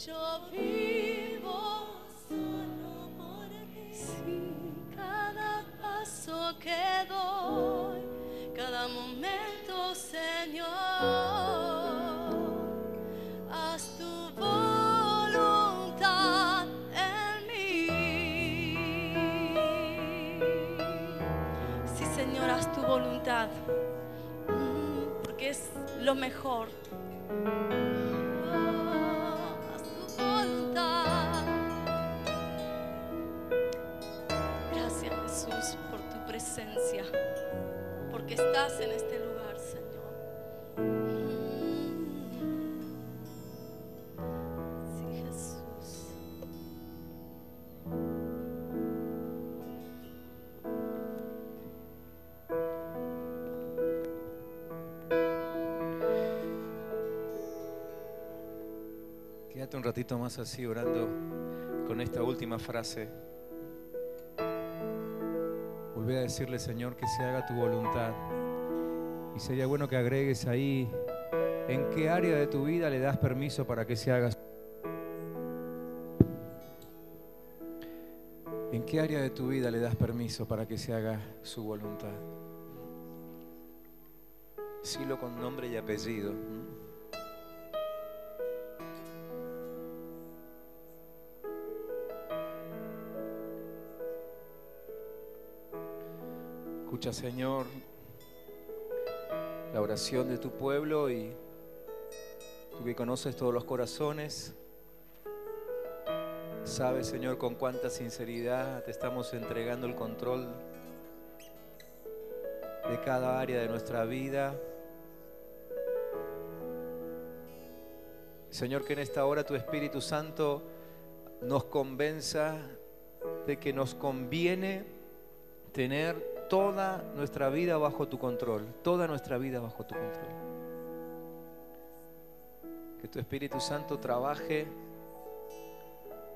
Yo vivo solo por ti. Sí, cada paso que doy, cada momento, Señor, haz tu voluntad en mí. Sí, Señor, haz tu voluntad, porque es lo mejor. Haz tu voluntad. Gracias, Jesús, por tu presencia, porque estás en este lugar, Señor. Sí, Jesús. Quédate un ratito más así orando con esta última frase. Volví a decirle, Señor, que se haga tu voluntad. Y sería bueno que agregues ahí en qué área de tu vida le das permiso para que se haga. ¿En qué área de tu vida le das permiso para que se haga su voluntad? Decilo con nombre y apellido. Escucha, Señor, la oración de tu pueblo, y tú que conoces todos los corazones, sabes, Señor, con cuánta sinceridad te estamos entregando el control de cada área de nuestra vida. Señor, que en esta hora tu Espíritu Santo nos convenza de que nos conviene tener toda nuestra vida bajo tu control, toda nuestra vida bajo tu control. Que tu Espíritu Santo trabaje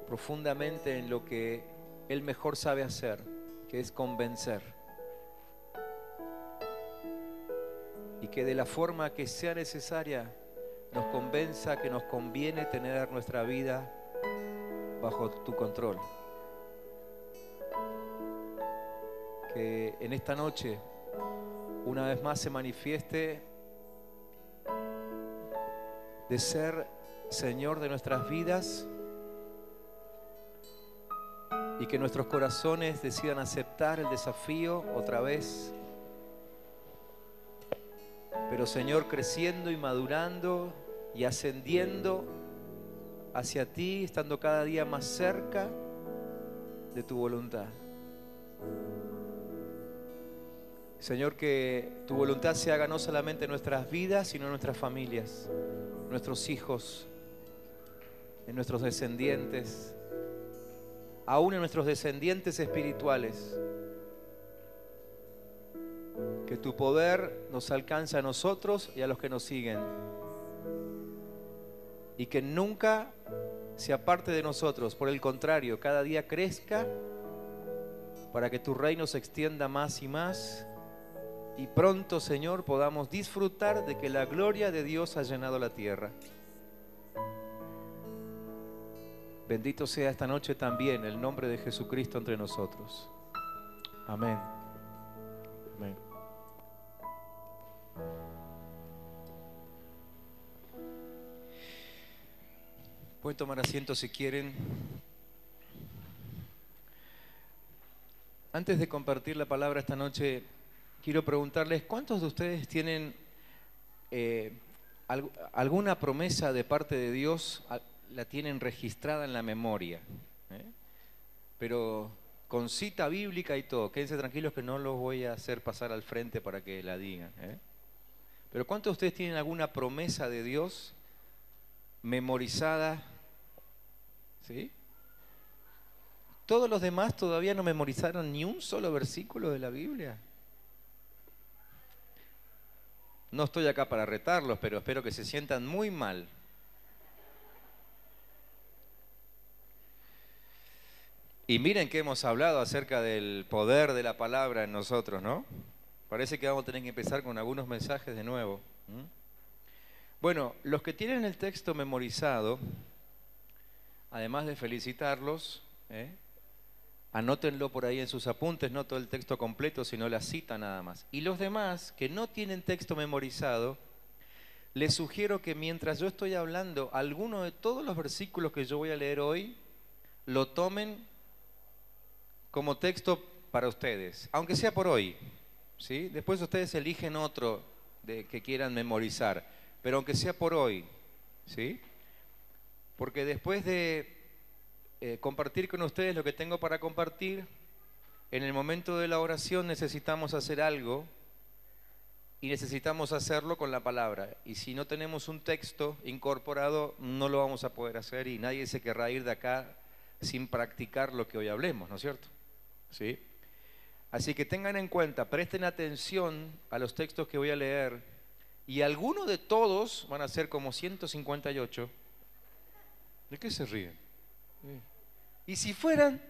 profundamente en lo que Él mejor sabe hacer, que es convencer. Y que de la forma que sea necesaria nos convenza que nos conviene tener nuestra vida bajo tu control. Que en esta noche una vez más se manifieste de ser Señor de nuestras vidas, y que nuestros corazones decidan aceptar el desafío otra vez, pero Señor, creciendo y madurando y ascendiendo hacia ti, estando cada día más cerca de tu voluntad. Señor, que tu voluntad se haga no solamente en nuestras vidas, sino en nuestras familias, nuestros hijos, en nuestros descendientes, aún en nuestros descendientes espirituales. Que tu poder nos alcance a nosotros y a los que nos siguen, y que nunca se aparte de nosotros. Por el contrario, cada día crezca para que tu reino se extienda más y más. Y pronto, Señor, podamos disfrutar de que la gloria de Dios ha llenado la tierra. Bendito sea esta noche también el nombre de Jesucristo entre nosotros. Amén. Amén. Pueden tomar asiento si quieren. Antes de compartir la palabra esta noche, quiero preguntarles, ¿cuántos de ustedes tienen alguna promesa de parte de Dios, la tienen registrada en la memoria? Pero con cita bíblica y todo. Quédense tranquilos que no los voy a hacer pasar al frente para que la digan. Pero ¿cuántos de ustedes tienen alguna promesa de Dios memorizada? ¿Sí? ¿Todos los demás todavía no memorizaron ni un solo versículo de la Biblia? No estoy acá para retarlos, pero espero que se sientan muy mal. Y miren que hemos hablado acerca del poder de la palabra en nosotros, ¿no? Parece que vamos a tener que empezar con algunos mensajes de nuevo. Bueno, los que tienen el texto memorizado, además de felicitarlos, anótenlo por ahí en sus apuntes, no todo el texto completo, sino la cita nada más. Y los demás que no tienen texto memorizado, les sugiero que mientras yo estoy hablando, alguno de todos los versículos que yo voy a leer hoy, lo tomen como texto para ustedes, aunque sea por hoy, ¿sí? Después ustedes eligen otro que quieran memorizar, pero aunque sea por hoy, ¿sí? Porque después de compartir con ustedes lo que tengo para compartir, en el momento de la oración necesitamos hacer algo y necesitamos hacerlo con la palabra. Y si no tenemos un texto incorporado, no lo vamos a poder hacer y nadie se querrá ir de acá sin practicar lo que hoy hablemos, ¿no es cierto? ¿Sí? Así que tengan en cuenta, presten atención a los textos que voy a leer y algunos de todos van a ser como 158. ¿De qué se ríen? Y si fueran,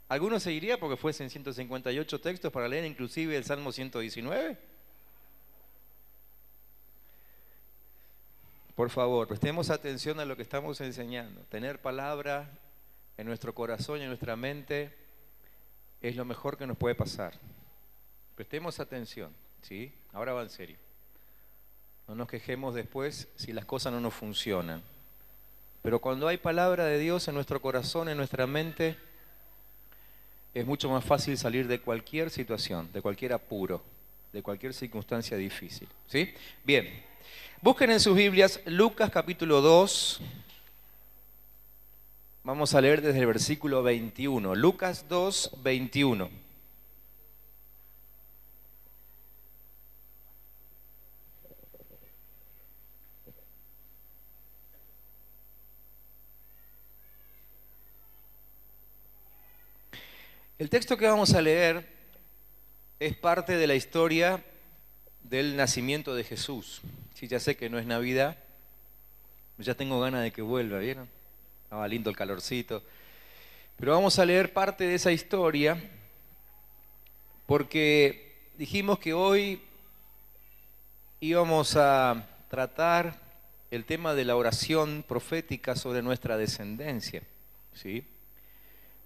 algunos se iría porque fuesen 158 textos para leer inclusive el Salmo 119. Por favor, prestemos atención a lo que estamos enseñando. Tener palabra en nuestro corazón y en nuestra mente es lo mejor que nos puede pasar. Prestemos atención, ¿sí? Ahora va en serio. No nos quejemos después si las cosas no nos funcionan. Pero cuando hay palabra de Dios en nuestro corazón, en nuestra mente, es mucho más fácil salir de cualquier situación, de cualquier apuro, de cualquier circunstancia difícil, ¿sí? Bien, busquen en sus Biblias Lucas capítulo 2. Vamos a leer desde el versículo 21. Lucas 2, 21. El texto que vamos a leer es parte de la historia del nacimiento de Jesús. Sí, ya sé que no es Navidad, ya tengo ganas de que vuelva, ¿vieron? Estaba lindo el calorcito. Pero vamos a leer parte de esa historia porque dijimos que hoy íbamos a tratar el tema de la oración profética sobre nuestra descendencia, ¿sí?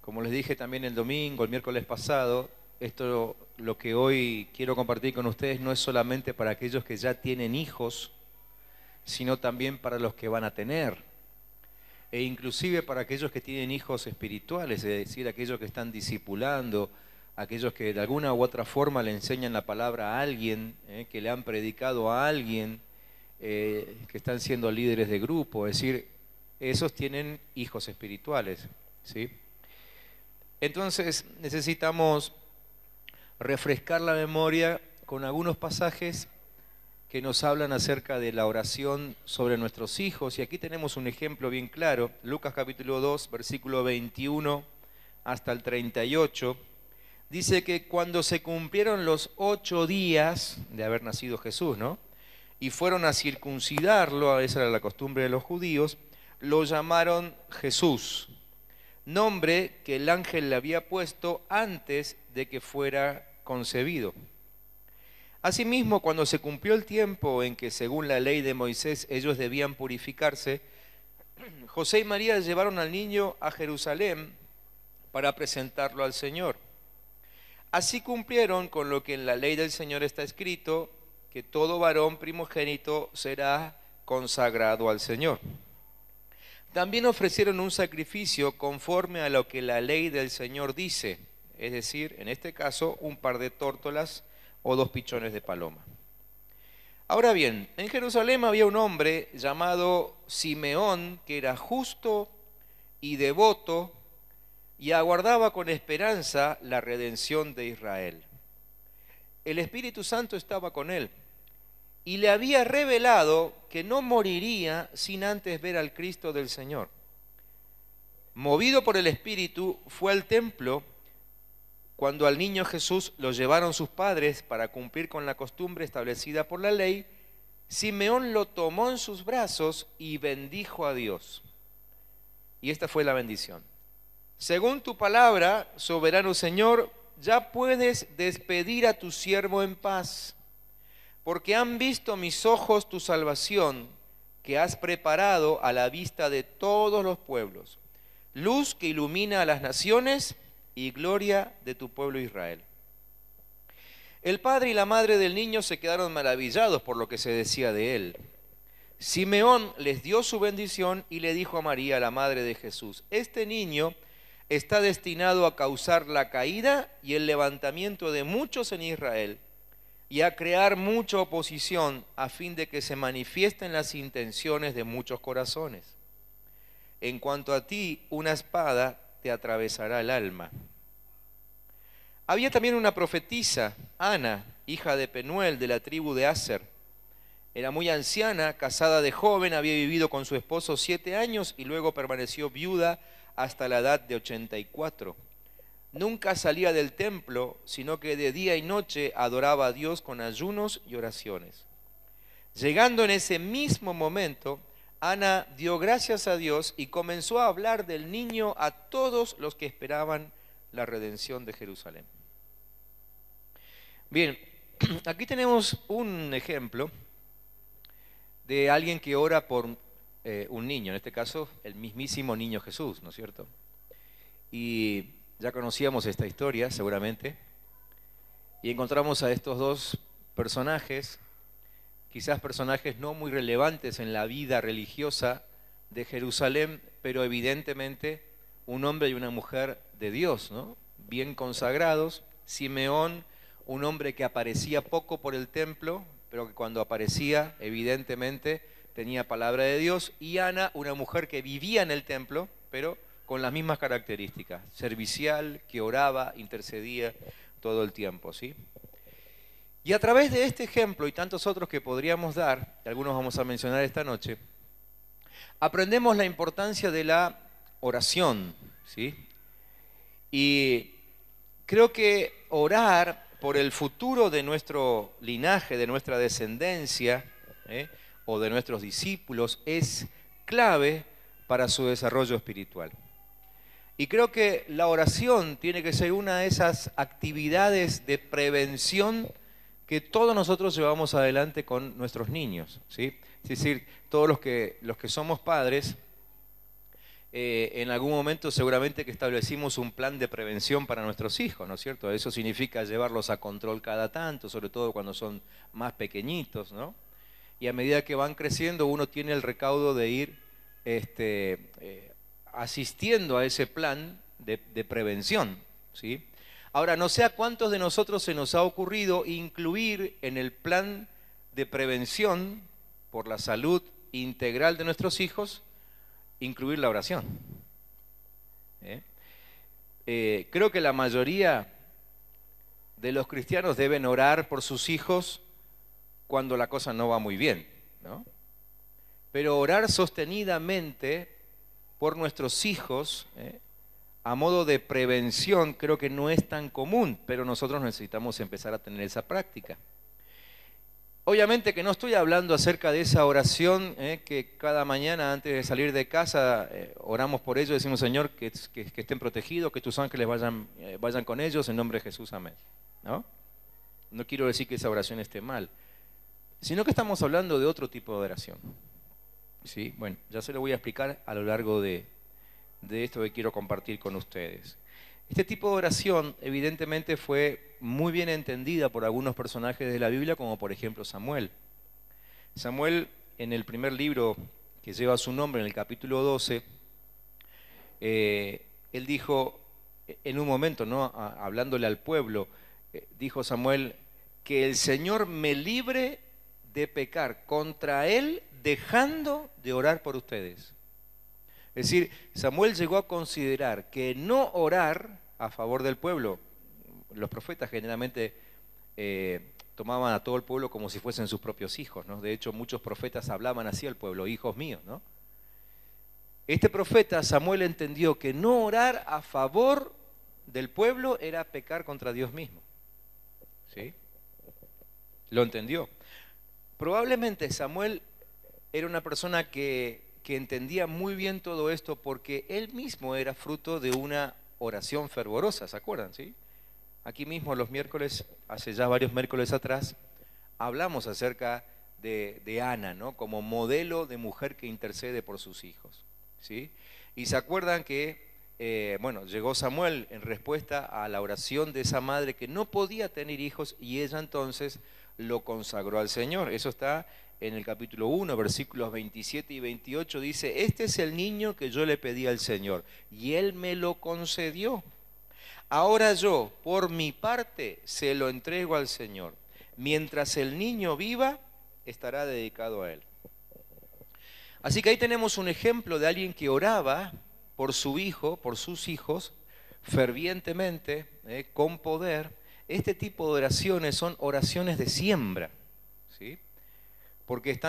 Como les dije también el domingo, el miércoles pasado, esto lo que hoy quiero compartir con ustedes no es solamente para aquellos que ya tienen hijos, sino también para los que van a tener, e inclusive para aquellos que tienen hijos espirituales, es decir, aquellos que están discipulando, aquellos que de alguna u otra forma le enseñan la palabra a alguien, que le han predicado a alguien, que están siendo líderes de grupo, es decir, esos tienen hijos espirituales, ¿sí? Entonces necesitamos refrescar la memoria con algunos pasajes que nos hablan acerca de la oración sobre nuestros hijos. Y aquí tenemos un ejemplo bien claro, Lucas capítulo 2, versículo 21 hasta el 38. Dice que cuando se cumplieron los 8 días de haber nacido Jesús, ¿no? Y fueron a circuncidarlo, esa era la costumbre de los judíos, lo llamaron Jesús, nombre que el ángel le había puesto antes de que fuera concebido. Asimismo, cuando se cumplió el tiempo en que, según la ley de Moisés, ellos debían purificarse, José y María llevaron al niño a Jerusalén para presentarlo al Señor. Así cumplieron con lo que en la ley del Señor está escrito, que todo varón primogénito será consagrado al Señor. También ofrecieron un sacrificio conforme a lo que la ley del Señor dice, es decir, en este caso, un par de tórtolas o 2 pichones de paloma. Ahora bien, en Jerusalén había un hombre llamado Simeón, que era justo y devoto y aguardaba con esperanza la redención de Israel. El Espíritu Santo estaba con él y le había revelado que no moriría sin antes ver al Cristo del Señor. Movido por el Espíritu, fue al templo. Cuando al niño Jesús lo llevaron sus padres para cumplir con la costumbre establecida por la ley, Simeón lo tomó en sus brazos y bendijo a Dios. Y esta fue la bendición. Según tu palabra, soberano Señor, ya puedes despedir a tu siervo en paz, porque han visto mis ojos tu salvación, que has preparado a la vista de todos los pueblos, luz que ilumina a las naciones y gloria de tu pueblo Israel. El padre y la madre del niño se quedaron maravillados por lo que se decía de él. Simeón les dio su bendición y le dijo a María, la madre de Jesús: este niño está destinado a causar la caída y el levantamiento de muchos en Israel y a crear mucha oposición a fin de que se manifiesten las intenciones de muchos corazones. En cuanto a ti, una espada te atravesará el alma. Había también una profetisa, Ana, hija de Penuel, de la tribu de Aser. Era muy anciana, casada de joven, había vivido con su esposo 7 años y luego permaneció viuda hasta la edad de 84. Nunca salía del templo, sino que de día y noche adoraba a Dios con ayunos y oraciones. Llegando en ese mismo momento, Ana dio gracias a Dios y comenzó a hablar del niño a todos los que esperaban la redención de Jerusalén. Bien, aquí tenemos un ejemplo de alguien que ora por un niño, en este caso el mismísimo niño Jesús, ¿no es cierto? Y ya conocíamos esta historia seguramente, y encontramos a estos dos personajes, quizás personajes no muy relevantes en la vida religiosa de Jerusalén, pero evidentemente un hombre y una mujer de Dios, ¿no? Bien consagrados. Simeón, un hombre que aparecía poco por el templo, pero que cuando aparecía evidentemente tenía palabra de Dios, y Ana, una mujer que vivía en el templo, pero con las mismas características, servicial, que oraba, intercedía todo el tiempo, ¿sí? Y a través de este ejemplo y tantos otros que podríamos dar, que algunos vamos a mencionar esta noche, aprendemos la importancia de la oración, ¿sí? Y creo que orar por el futuro de nuestro linaje, de nuestra descendencia, o de nuestros discípulos, es clave para su desarrollo espiritual. Y creo que la oración tiene que ser una de esas actividades de prevención que todos nosotros llevamos adelante con nuestros niños, ¿sí? Es decir, todos los que somos padres, en algún momento seguramente que establecimos un plan de prevención para nuestros hijos, ¿no es cierto? Eso significa llevarlos a control cada tanto, sobre todo cuando son más pequeñitos, ¿no? Y a medida que van creciendo, uno tiene el recaudo de ir asistiendo a ese plan de prevención, ¿sí? Ahora, no sé a cuántos de nosotros se nos ha ocurrido incluir en el plan de prevención por la salud integral de nuestros hijos, incluir la oración. Creo que la mayoría de los cristianos deben orar por sus hijos cuando la cosa no va muy bien, ¿no? Pero orar sostenidamente por nuestros hijos, a modo de prevención, creo que no es tan común, pero nosotros necesitamos empezar a tener esa práctica. Obviamente que no estoy hablando acerca de esa oración que cada mañana antes de salir de casa oramos por ellos, decimos: Señor, que estén protegidos, que tus ángeles vayan con ellos, en nombre de Jesús, amén. ¿No? No quiero decir que esa oración esté mal, sino que estamos hablando de otro tipo de oración. ¿Sí? Bueno, ya se lo voy a explicar a lo largo de esto que quiero compartir con ustedes. Este tipo de oración evidentemente fue muy bien entendida por algunos personajes de la Biblia, como por ejemplo Samuel. Samuel, en el primer libro que lleva su nombre, en el capítulo 12, él dijo en un momento, ¿no?, hablándole al pueblo, dijo Samuel: que el Señor me libre de pecar contra Él dejando de orar por ustedes. Es decir, Samuel llegó a considerar que no orar a favor del pueblo, los profetas generalmente tomaban a todo el pueblo como si fuesen sus propios hijos, ¿no? De hecho, muchos profetas hablaban así al pueblo: hijos míos, ¿no? Este profeta Samuel entendió que no orar a favor del pueblo era pecar contra Dios mismo, ¿sí? Lo entendió. Probablemente Samuel era una persona que entendía muy bien todo esto, porque él mismo era fruto de una oración fervorosa, ¿se acuerdan? ¿Sí? Aquí mismo los miércoles, hace ya varios miércoles atrás, hablamos acerca de Ana, ¿no?, como modelo de mujer que intercede por sus hijos, ¿sí? Y se acuerdan que bueno, llegó Samuel en respuesta a la oración de esa madre que no podía tener hijos y ella entonces lo consagró al Señor. Eso está en el capítulo 1, versículos 27 y 28, dice: este es el niño que yo le pedí al Señor y Él me lo concedió. Ahora yo, por mi parte, se lo entrego al Señor. Mientras el niño viva, estará dedicado a Él. Así que ahí tenemos un ejemplo de alguien que oraba por su hijo, por sus hijos, fervientemente, con poder. Este tipo de oraciones son oraciones de siembra, ¿sí? Porque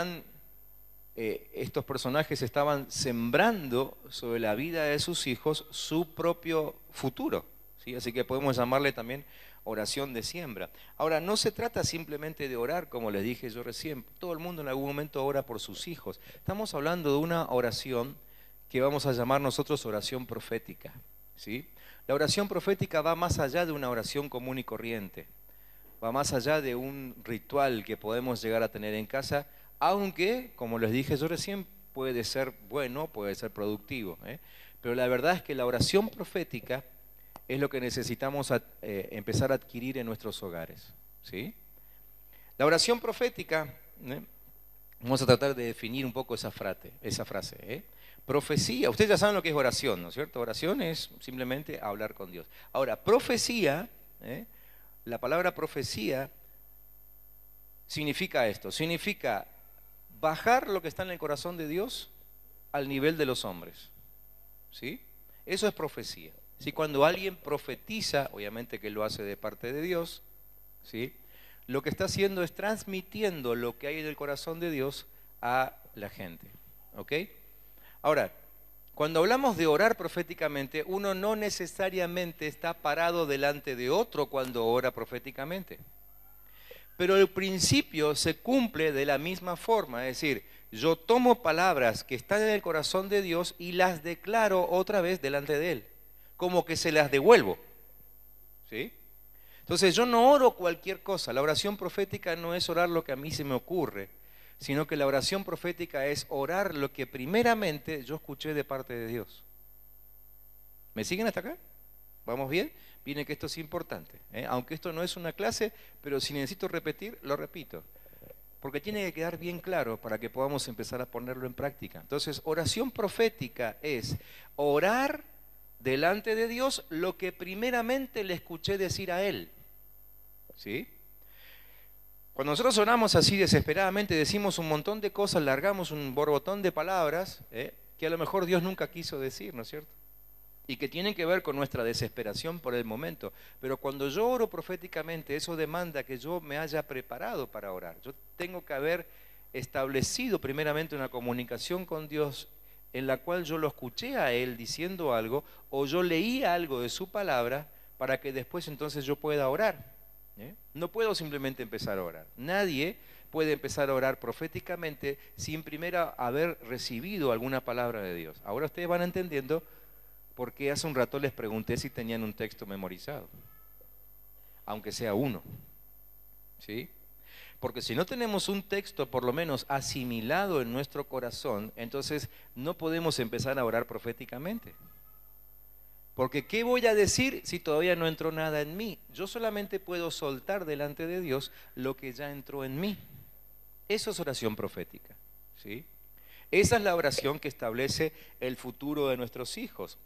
estos personajes estaban sembrando sobre la vida de sus hijos su propio futuro, ¿sí? Así que podemos llamarle también oración de siembra. Ahora, no se trata simplemente de orar, como les dije yo recién. Todo el mundo en algún momento ora por sus hijos. Estamos hablando de una oración que vamos a llamar nosotros oración profética, ¿sí? La oración profética va más allá de una oración común y corriente. Va más allá de un ritual que podemos llegar a tener en casa, aunque, como les dije yo recién, puede ser bueno, puede ser productivo, Pero la verdad es que la oración profética es lo que necesitamos empezar a adquirir en nuestros hogares, ¿sí? La oración profética, vamos a tratar de definir un poco esa frase. Profecía, ustedes ya saben lo que es oración, ¿no es cierto? Oración es simplemente hablar con Dios. Ahora, profecía, la palabra profecía significa esto, significa bajar lo que está en el corazón de Dios al nivel de los hombres, ¿sí? Eso es profecía. ¿Sí? Cuando alguien profetiza, obviamente que lo hace de parte de Dios, ¿sí? Lo que está haciendo es transmitiendo lo que hay en el corazón de Dios a la gente, ¿ok? Ahora, cuando hablamos de orar proféticamente, uno no necesariamente está parado delante de otro cuando ora proféticamente. Pero el principio se cumple de la misma forma, es decir, yo tomo palabras que están en el corazón de Dios y las declaro otra vez delante de Él, como que se las devuelvo, ¿sí? Entonces yo no oro cualquier cosa. La oración profética no es orar lo que a mí se me ocurre, sino que la oración profética es orar lo que primeramente yo escuché de parte de Dios. ¿Me siguen hasta acá? ¿Vamos bien? Viene que esto es importante, aunque esto no es una clase, pero si necesito repetir, lo repito, porque tiene que quedar bien claro para que podamos empezar a ponerlo en práctica. Entonces, oración profética es orar delante de Dios lo que primeramente le escuché decir a Él, ¿sí? Cuando nosotros oramos así desesperadamente, decimos un montón de cosas, largamos un borbotón de palabras, que a lo mejor Dios nunca quiso decir, ¿no es cierto? Y que tienen que ver con nuestra desesperación por el momento. Pero cuando yo oro proféticamente, eso demanda que yo me haya preparado para orar. Yo tengo que haber establecido primeramente una comunicación con Dios en la cual yo lo escuché a Él diciendo algo, o yo leí algo de su palabra para que después entonces yo pueda orar. No puedo simplemente empezar a orar. Nadie puede empezar a orar proféticamente sin primero haber recibido alguna palabra de Dios. Ahora ustedes van entendiendo por qué hace un rato les pregunté si tenían un texto memorizado, aunque sea uno, ¿sí? Porque si no tenemos un texto por lo menos asimilado en nuestro corazón, entonces no podemos empezar a orar proféticamente. Porque ¿qué voy a decir si todavía no entró nada en mí? Yo solamente puedo soltar delante de Dios lo que ya entró en mí. Eso es oración profética, ¿sí? Esa es la oración que establece el futuro de nuestros hijos.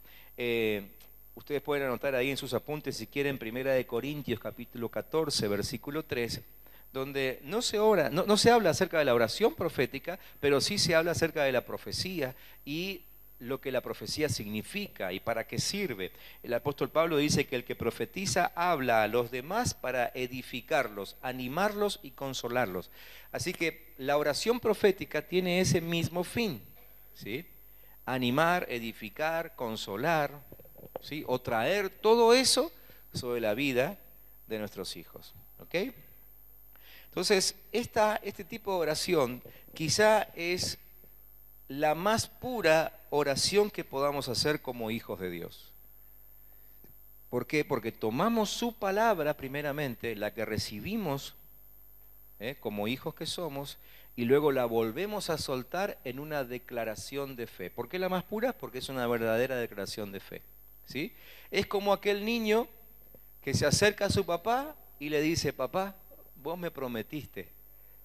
Ustedes pueden anotar ahí en sus apuntes, si quieren, 1 Corintios capítulo 14, versículo 3, donde no se habla acerca de la oración profética, pero sí se habla acerca de la profecía y lo que la profecía significa y para qué sirve. El apóstol Pablo dice que el que profetiza habla a los demás para edificarlos, animarlos y consolarlos. Así que la oración profética tiene ese mismo fin, ¿sí? Animar, edificar, consolar, ¿sí? O traer todo eso sobre la vida de nuestros hijos, ¿ok? Entonces, este tipo de oración quizá es la más pura oración que podamos hacer como hijos de Dios. ¿Por qué? Porque tomamos su palabra primeramente, la que recibimos como hijos que somos, y luego la volvemos a soltar en una declaración de fe. ¿Por qué la más pura? Porque es una verdadera declaración de fe, ¿sí? Es como aquel niño que se acerca a su papá y le dice, papá, vos me prometiste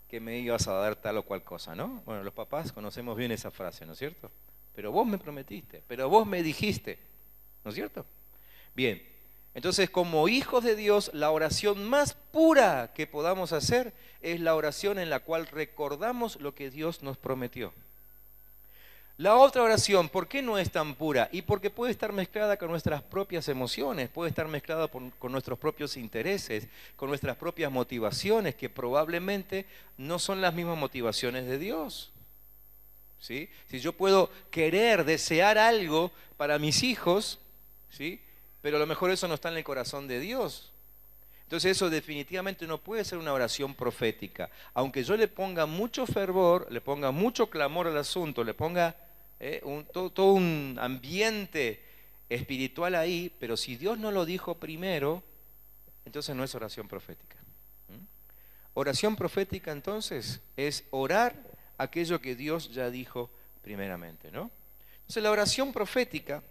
que me ibas a dar tal o cual cosa, ¿no? Bueno, los papás conocemos bien esa frase, ¿no es cierto? Pero vos me prometiste, pero vos me dijiste, ¿no es cierto? Bien, entonces como hijos de Dios, la oración más pura que podamos hacer es la oración en la cual recordamos lo que Dios nos prometió. La otra oración, ¿por qué no es tan pura? Y porque puede estar mezclada con nuestras propias emociones, puede estar mezclada con nuestros propios intereses, con nuestras propias motivaciones, que probablemente no son las mismas motivaciones de Dios. ¿Sí? Si yo puedo querer, desear algo para mis hijos, ¿sí? Pero a lo mejor eso no está en el corazón de Dios. Entonces eso definitivamente no puede ser una oración profética. Aunque yo le ponga mucho fervor, le ponga mucho clamor al asunto, le ponga todo un ambiente espiritual ahí, pero si Dios no lo dijo primero, entonces no es oración profética. Oración profética entonces es orar aquello que Dios ya dijo primeramente, ¿no? Entonces la oración profética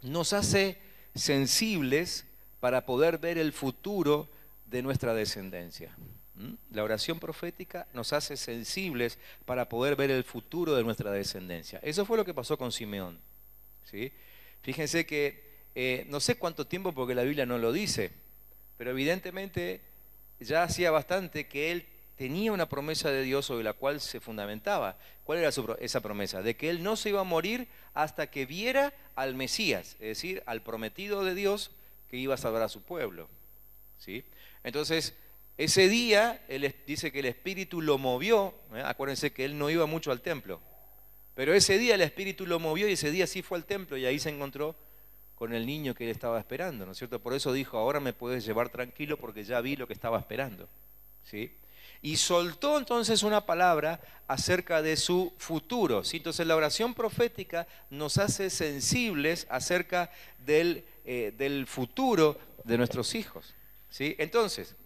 nos hace sensibles para poder ver el futuro de nuestra descendencia. La oración profética nos hace sensibles para poder ver el futuro de nuestra descendencia. Eso fue lo que pasó con Simeón, ¿sí? Fíjense que no sé cuánto tiempo, porque la Biblia no lo dice, pero evidentemente ya hacía bastante que él tenía una promesa de Dios sobre la cual se fundamentaba. ¿Cuál era esa promesa? De que él no se iba a morir hasta que viera al Mesías, es decir, al prometido de Dios que iba a salvar a su pueblo, ¿sí? Entonces, ese día, él dice que el Espíritu lo movió, acuérdense que él no iba mucho al templo, pero ese día el Espíritu lo movió y ese día sí fue al templo y ahí se encontró con el niño que él estaba esperando, ¿no es cierto? Por eso dijo, ahora me puedes llevar tranquilo porque ya vi lo que estaba esperando, ¿sí? Y soltó entonces una palabra acerca de su futuro, ¿sí? Entonces la oración profética nos hace sensibles acerca del futuro de nuestros hijos, ¿sí? Entonces,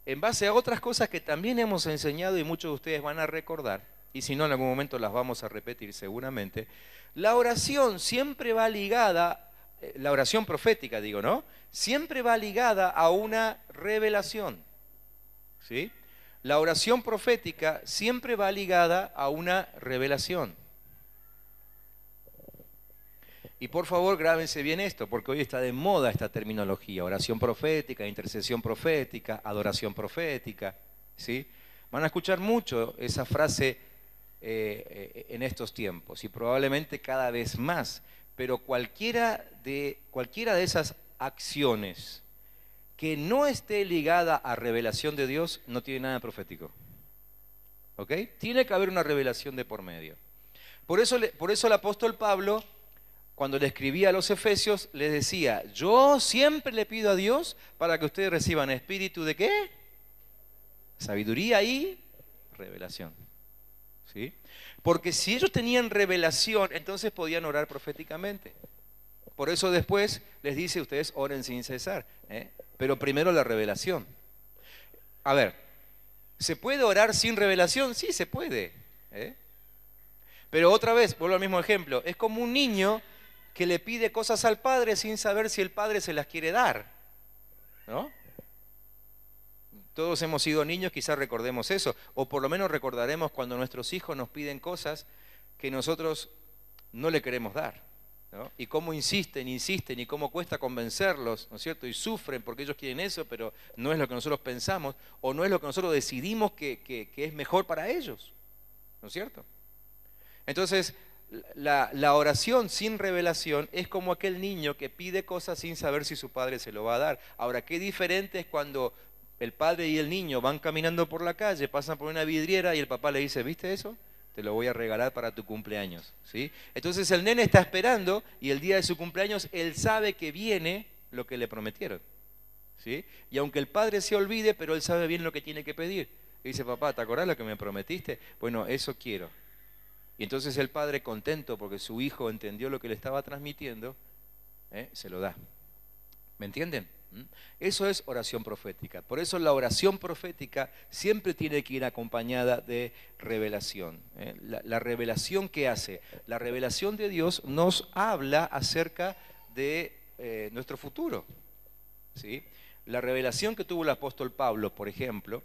en base a otras cosas que también hemos enseñado y muchos de ustedes van a recordar, y si no en algún momento las vamos a repetir seguramente, la oración siempre va ligada, la oración profética digo, ¿no? Siempre va ligada a una revelación, ¿sí? La oración profética siempre va ligada a una revelación. Y por favor grábense bien esto, porque hoy está de moda esta terminología, oración profética, intercesión profética, adoración profética, ¿sí? Van a escuchar mucho esa frase en estos tiempos y probablemente cada vez más, pero cualquiera de esas acciones que no esté ligada a revelación de Dios no tiene nada profético, ¿ok? Tiene que haber una revelación de por medio. Por eso el apóstol Pablo, cuando le escribía a los Efesios, les decía, yo siempre le pido a Dios para que ustedes reciban espíritu de ¿qué? Sabiduría y revelación, ¿sí? Porque si ellos tenían revelación, entonces podían orar proféticamente. Por eso después les dice, ustedes oren sin cesar, pero primero la revelación. A ver, ¿se puede orar sin revelación? Sí, se puede, Pero otra vez, vuelvo al mismo ejemplo, es como un niño que le pide cosas al padre sin saber si el padre se las quiere dar, ¿no? Todos hemos sido niños, quizás recordemos eso, o por lo menos recordaremos cuando nuestros hijos nos piden cosas que nosotros no le queremos dar, ¿no? Y cómo insisten, y cómo cuesta convencerlos, ¿no es cierto? Y sufren porque ellos quieren eso, pero no es lo que nosotros pensamos, o no es lo que nosotros decidimos que es mejor para ellos, ¿no es cierto? Entonces, la oración sin revelación es como aquel niño que pide cosas sin saber si su padre se lo va a dar. Ahora, qué diferente es cuando el padre y el niño van caminando por la calle, pasan por una vidriera y el papá le dice, ¿viste eso? Te lo voy a regalar para tu cumpleaños, ¿sí? Entonces el nene está esperando y el día de su cumpleaños él sabe que viene lo que le prometieron, ¿sí? Y aunque el padre se olvide, pero él sabe bien lo que tiene que pedir. Y dice, papá, ¿te acordás lo que me prometiste? Bueno, eso quiero. Y entonces el padre, contento porque su hijo entendió lo que le estaba transmitiendo, se lo da. ¿Me entienden? Eso es oración profética. Por eso la oración profética siempre tiene que ir acompañada de revelación. La revelación, ¿qué hace? La revelación de Dios nos habla acerca de nuestro futuro, ¿sí? La revelación que tuvo el apóstol Pablo, por ejemplo,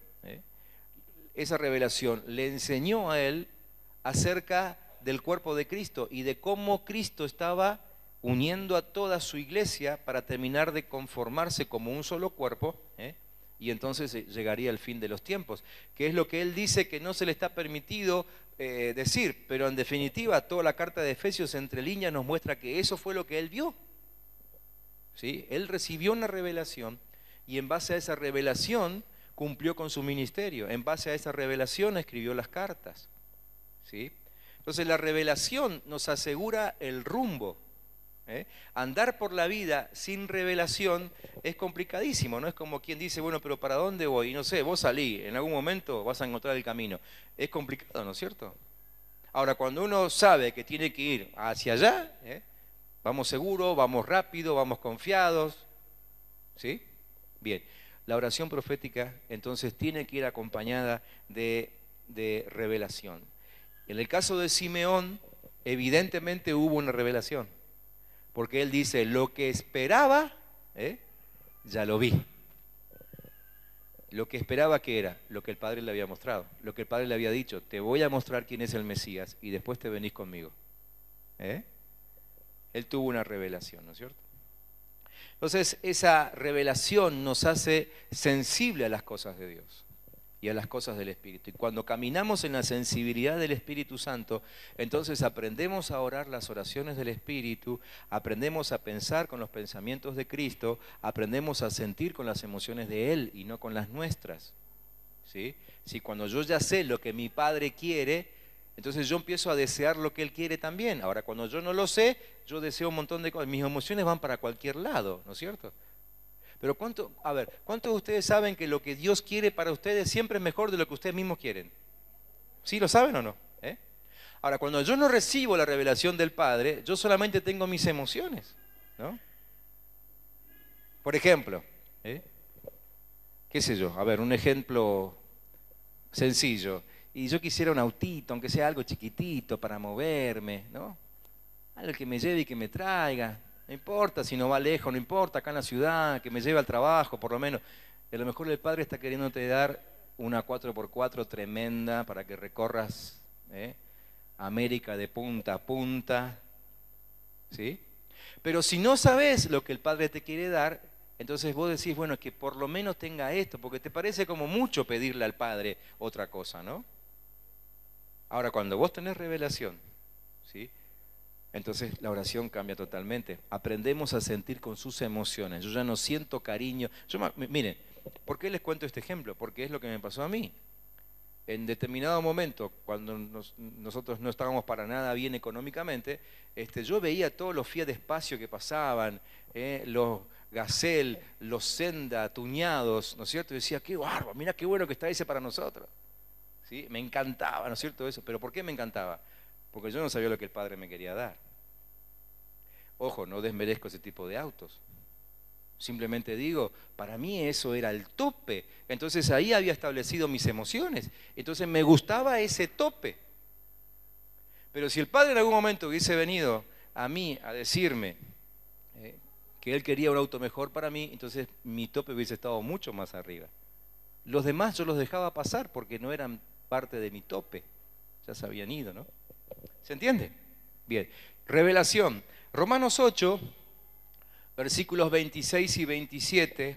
esa revelación le enseñó a él acerca del cuerpo de Cristo y de cómo Cristo estaba uniendo a toda su iglesia para terminar de conformarse como un solo cuerpo, y entonces llegaría el fin de los tiempos, que es lo que él dice que no se le está permitido decir, pero en definitiva toda la carta de Efesios entre líneas nos muestra que eso fue lo que él vio, ¿sí? Él recibió una revelación y en base a esa revelación cumplió con su ministerio, en base a esa revelación escribió las cartas, ¿sí? Entonces la revelación nos asegura el rumbo. Andar por la vida sin revelación es complicadísimo, no es como quien dice, bueno, pero ¿para dónde voy? Y no sé, vos salí, en algún momento vas a encontrar el camino. Es complicado, ¿no es cierto? Ahora, cuando uno sabe que tiene que ir hacia allá, vamos seguros, vamos rápido, vamos confiados, ¿sí? Bien, la oración profética entonces tiene que ir acompañada de revelación. En el caso de Simeón, evidentemente hubo una revelación. Porque él dice, lo que esperaba, ya lo vi. Lo que esperaba, ¿qué era? Lo que el Padre le había mostrado. Lo que el Padre le había dicho, te voy a mostrar quién es el Mesías y después te venís conmigo. Él tuvo una revelación, ¿no es cierto? Entonces, esa revelación nos hace sensible a las cosas de Dios y a las cosas del Espíritu. Y cuando caminamos en la sensibilidad del Espíritu Santo, entonces aprendemos a orar las oraciones del Espíritu, aprendemos a pensar con los pensamientos de Cristo, aprendemos a sentir con las emociones de Él y no con las nuestras, ¿sí? Si cuando yo ya sé lo que mi Padre quiere, entonces yo empiezo a desear lo que Él quiere también. Ahora, cuando yo no lo sé, yo deseo un montón de cosas. Mis emociones van para cualquier lado, ¿no es cierto? Pero ¿cuántos de ustedes saben que lo que Dios quiere para ustedes siempre es mejor de lo que ustedes mismos quieren? ¿Sí lo saben o no? Ahora, cuando yo no recibo la revelación del Padre, yo solamente tengo mis emociones, ¿no? Por ejemplo, qué sé yo, a ver, un ejemplo sencillo. Y yo quisiera un autito, aunque sea algo chiquitito para moverme, ¿no? Algo que me lleve y que me traiga. No importa si no va lejos, no importa, acá en la ciudad, que me lleve al trabajo, por lo menos. A lo mejor el Padre está queriéndote dar una 4x4 tremenda para que recorras América de punta a punta, ¿sí? Pero si no sabes lo que el Padre te quiere dar, entonces vos decís, bueno, que por lo menos tenga esto, porque te parece como mucho pedirle al Padre otra cosa, ¿no? Ahora, cuando vos tenés revelación, ¿sí?, entonces la oración cambia totalmente. Aprendemos a sentir con sus emociones. Yo ya no siento cariño. Miren, ¿por qué les cuento este ejemplo? Porque es lo que me pasó a mí. En determinado momento, cuando nosotros no estábamos para nada bien económicamente, yo veía todos los Fiat Espacio que pasaban, los Gazelle, los Senda, tuñados, ¿no es cierto? Y decía, qué bárbaro, mira qué bueno que está ese para nosotros. ¿Sí? Me encantaba, ¿no es cierto eso? ¿Pero por qué me encantaba? Porque yo no sabía lo que el Padre me quería dar. Ojo, no desmerezco ese tipo de autos. Simplemente digo, para mí eso era el tope. Entonces ahí había establecido mis emociones. Entonces me gustaba ese tope. Pero si el Padre en algún momento hubiese venido a mí a decirme que Él quería un auto mejor para mí, entonces mi tope hubiese estado mucho más arriba. Los demás yo los dejaba pasar porque no eran parte de mi tope. Ya se habían ido, ¿no? ¿Se entiende? Bien. Revelación. Romanos 8, versículos 26 y 27,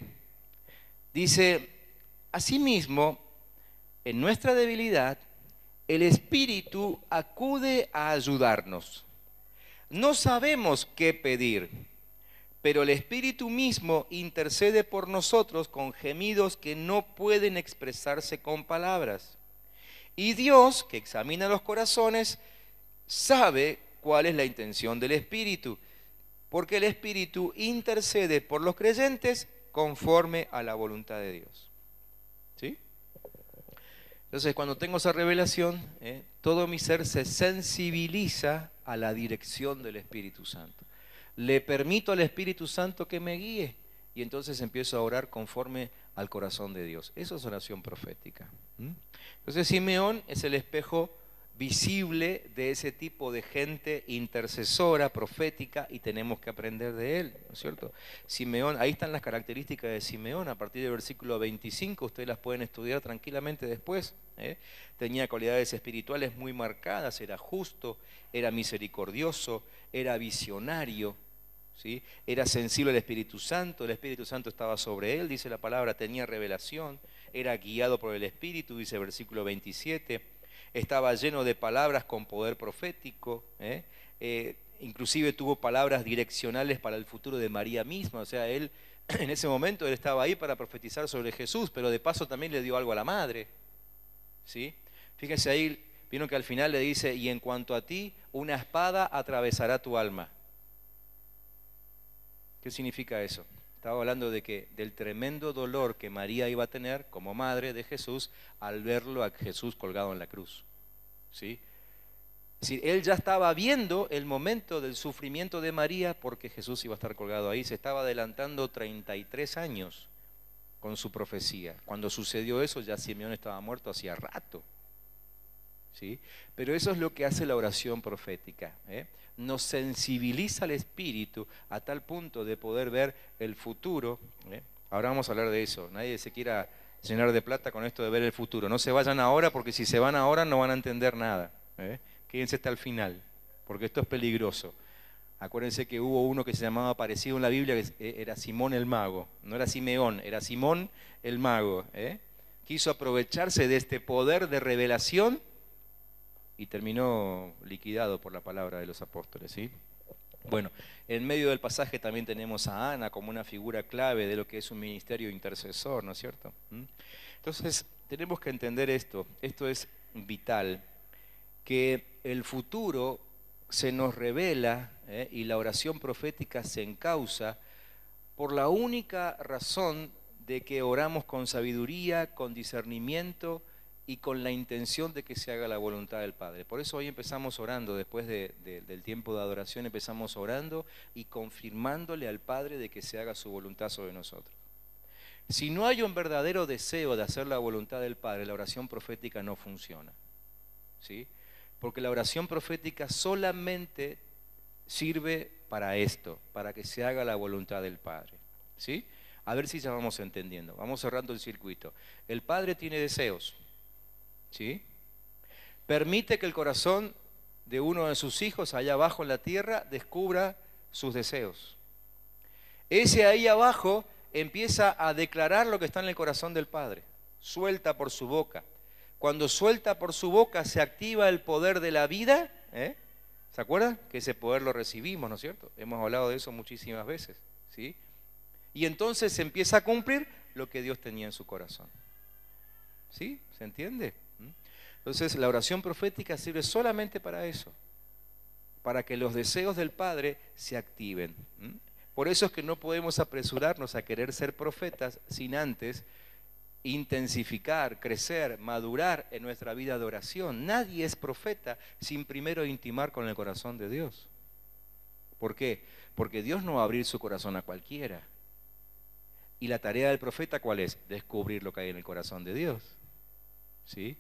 dice, asimismo, en nuestra debilidad, el Espíritu acude a ayudarnos. No sabemos qué pedir, pero el Espíritu mismo intercede por nosotros con gemidos que no pueden expresarse con palabras. Y Dios, que examina los corazones, sabe cuál es la intención del Espíritu, porque el Espíritu intercede por los creyentes conforme a la voluntad de Dios. ¿Sí? Entonces, cuando tengo esa revelación, todo mi ser se sensibiliza a la dirección del Espíritu Santo. Le permito al Espíritu Santo que me guíe y entonces empiezo a orar conforme al corazón de Dios. Eso es oración profética. Entonces, Simeón es el espejo visible de ese tipo de gente intercesora, profética, y tenemos que aprender de él, ¿no es cierto? Simeón, ahí están las características de Simeón, a partir del versículo 25, ustedes las pueden estudiar tranquilamente después, ¿eh? Tenía cualidades espirituales muy marcadas, era justo, era misericordioso, era visionario, ¿sí? Era sensible al Espíritu Santo, el Espíritu Santo estaba sobre él, dice la palabra, tenía revelación, era guiado por el Espíritu, dice el versículo 27, estaba lleno de palabras con poder profético, inclusive tuvo palabras direccionales para el futuro de María misma, o sea, él en ese momento él estaba ahí para profetizar sobre Jesús, pero de paso también le dio algo a la madre, ¿sí? Fíjense ahí, vieron que al final le dice, y en cuanto a ti, una espada atravesará tu alma. ¿Qué significa eso? Estaba hablando de que del tremendo dolor que María iba a tener como madre de Jesús al verlo a Jesús colgado en la cruz, ¿sí? Es decir, él ya estaba viendo el momento del sufrimiento de María porque Jesús iba a estar colgado ahí. Se estaba adelantando 33 años con su profecía. Cuando sucedió eso ya Simeón estaba muerto hacía rato, ¿sí? Pero eso es lo que hace la oración profética, ¿eh? Nos sensibiliza al espíritu a tal punto de poder ver el futuro, ¿eh? Ahora vamos a hablar de eso. Nadie se quiera llenar de plata con esto de ver el futuro. No se vayan ahora, porque si se van ahora no van a entender nada, ¿eh? Quédense hasta el final, porque esto es peligroso. Acuérdense que hubo uno que se llamaba parecido en la Biblia, que era Simón el mago. No era Simeón, era Simón el mago, ¿eh? Quiso aprovecharse de este poder de revelación y terminó liquidado por la palabra de los apóstoles, ¿sí? Bueno, en medio del pasaje también tenemos a Ana como una figura clave de lo que es un ministerio intercesor, ¿no es cierto? Entonces, tenemos que entender esto es vital, que el futuro se nos revela, y la oración profética se encausa por la única razón de que oramos con sabiduría, con discernimiento, y con la intención de que se haga la voluntad del Padre. Por eso hoy empezamos orando, después del tiempo de adoración empezamos orando y confirmándole al Padre de que se haga su voluntad sobre nosotros. Si no hay un verdadero deseo de hacer la voluntad del Padre, la oración profética no funciona, ¿sí? Porque la oración profética solamente sirve para esto, para que se haga la voluntad del Padre, ¿sí? A ver si ya vamos entendiendo, vamos cerrando el circuito. El Padre tiene deseos, ¿sí? Permite que el corazón de uno de sus hijos allá abajo en la tierra descubra sus deseos. Ese ahí abajo empieza a declarar lo que está en el corazón del Padre, suelta por su boca. Cuando suelta por su boca se activa el poder de la vida, ¿eh? ¿Se acuerdan? Que ese poder lo recibimos, ¿no es cierto? Hemos hablado de eso muchísimas veces, ¿sí? Y entonces se empieza a cumplir lo que Dios tenía en su corazón, ¿sí? ¿Se entiende? Entonces la oración profética sirve solamente para eso, para que los deseos del Padre se activen. Por eso es que no podemos apresurarnos a querer ser profetas sin antes intensificar, crecer, madurar en nuestra vida de oración. Nadie es profeta sin primero intimar con el corazón de Dios. ¿Por qué? Porque Dios no va a abrir su corazón a cualquiera. Y la tarea del profeta, ¿cuál es? Descubrir lo que hay en el corazón de Dios, ¿sí?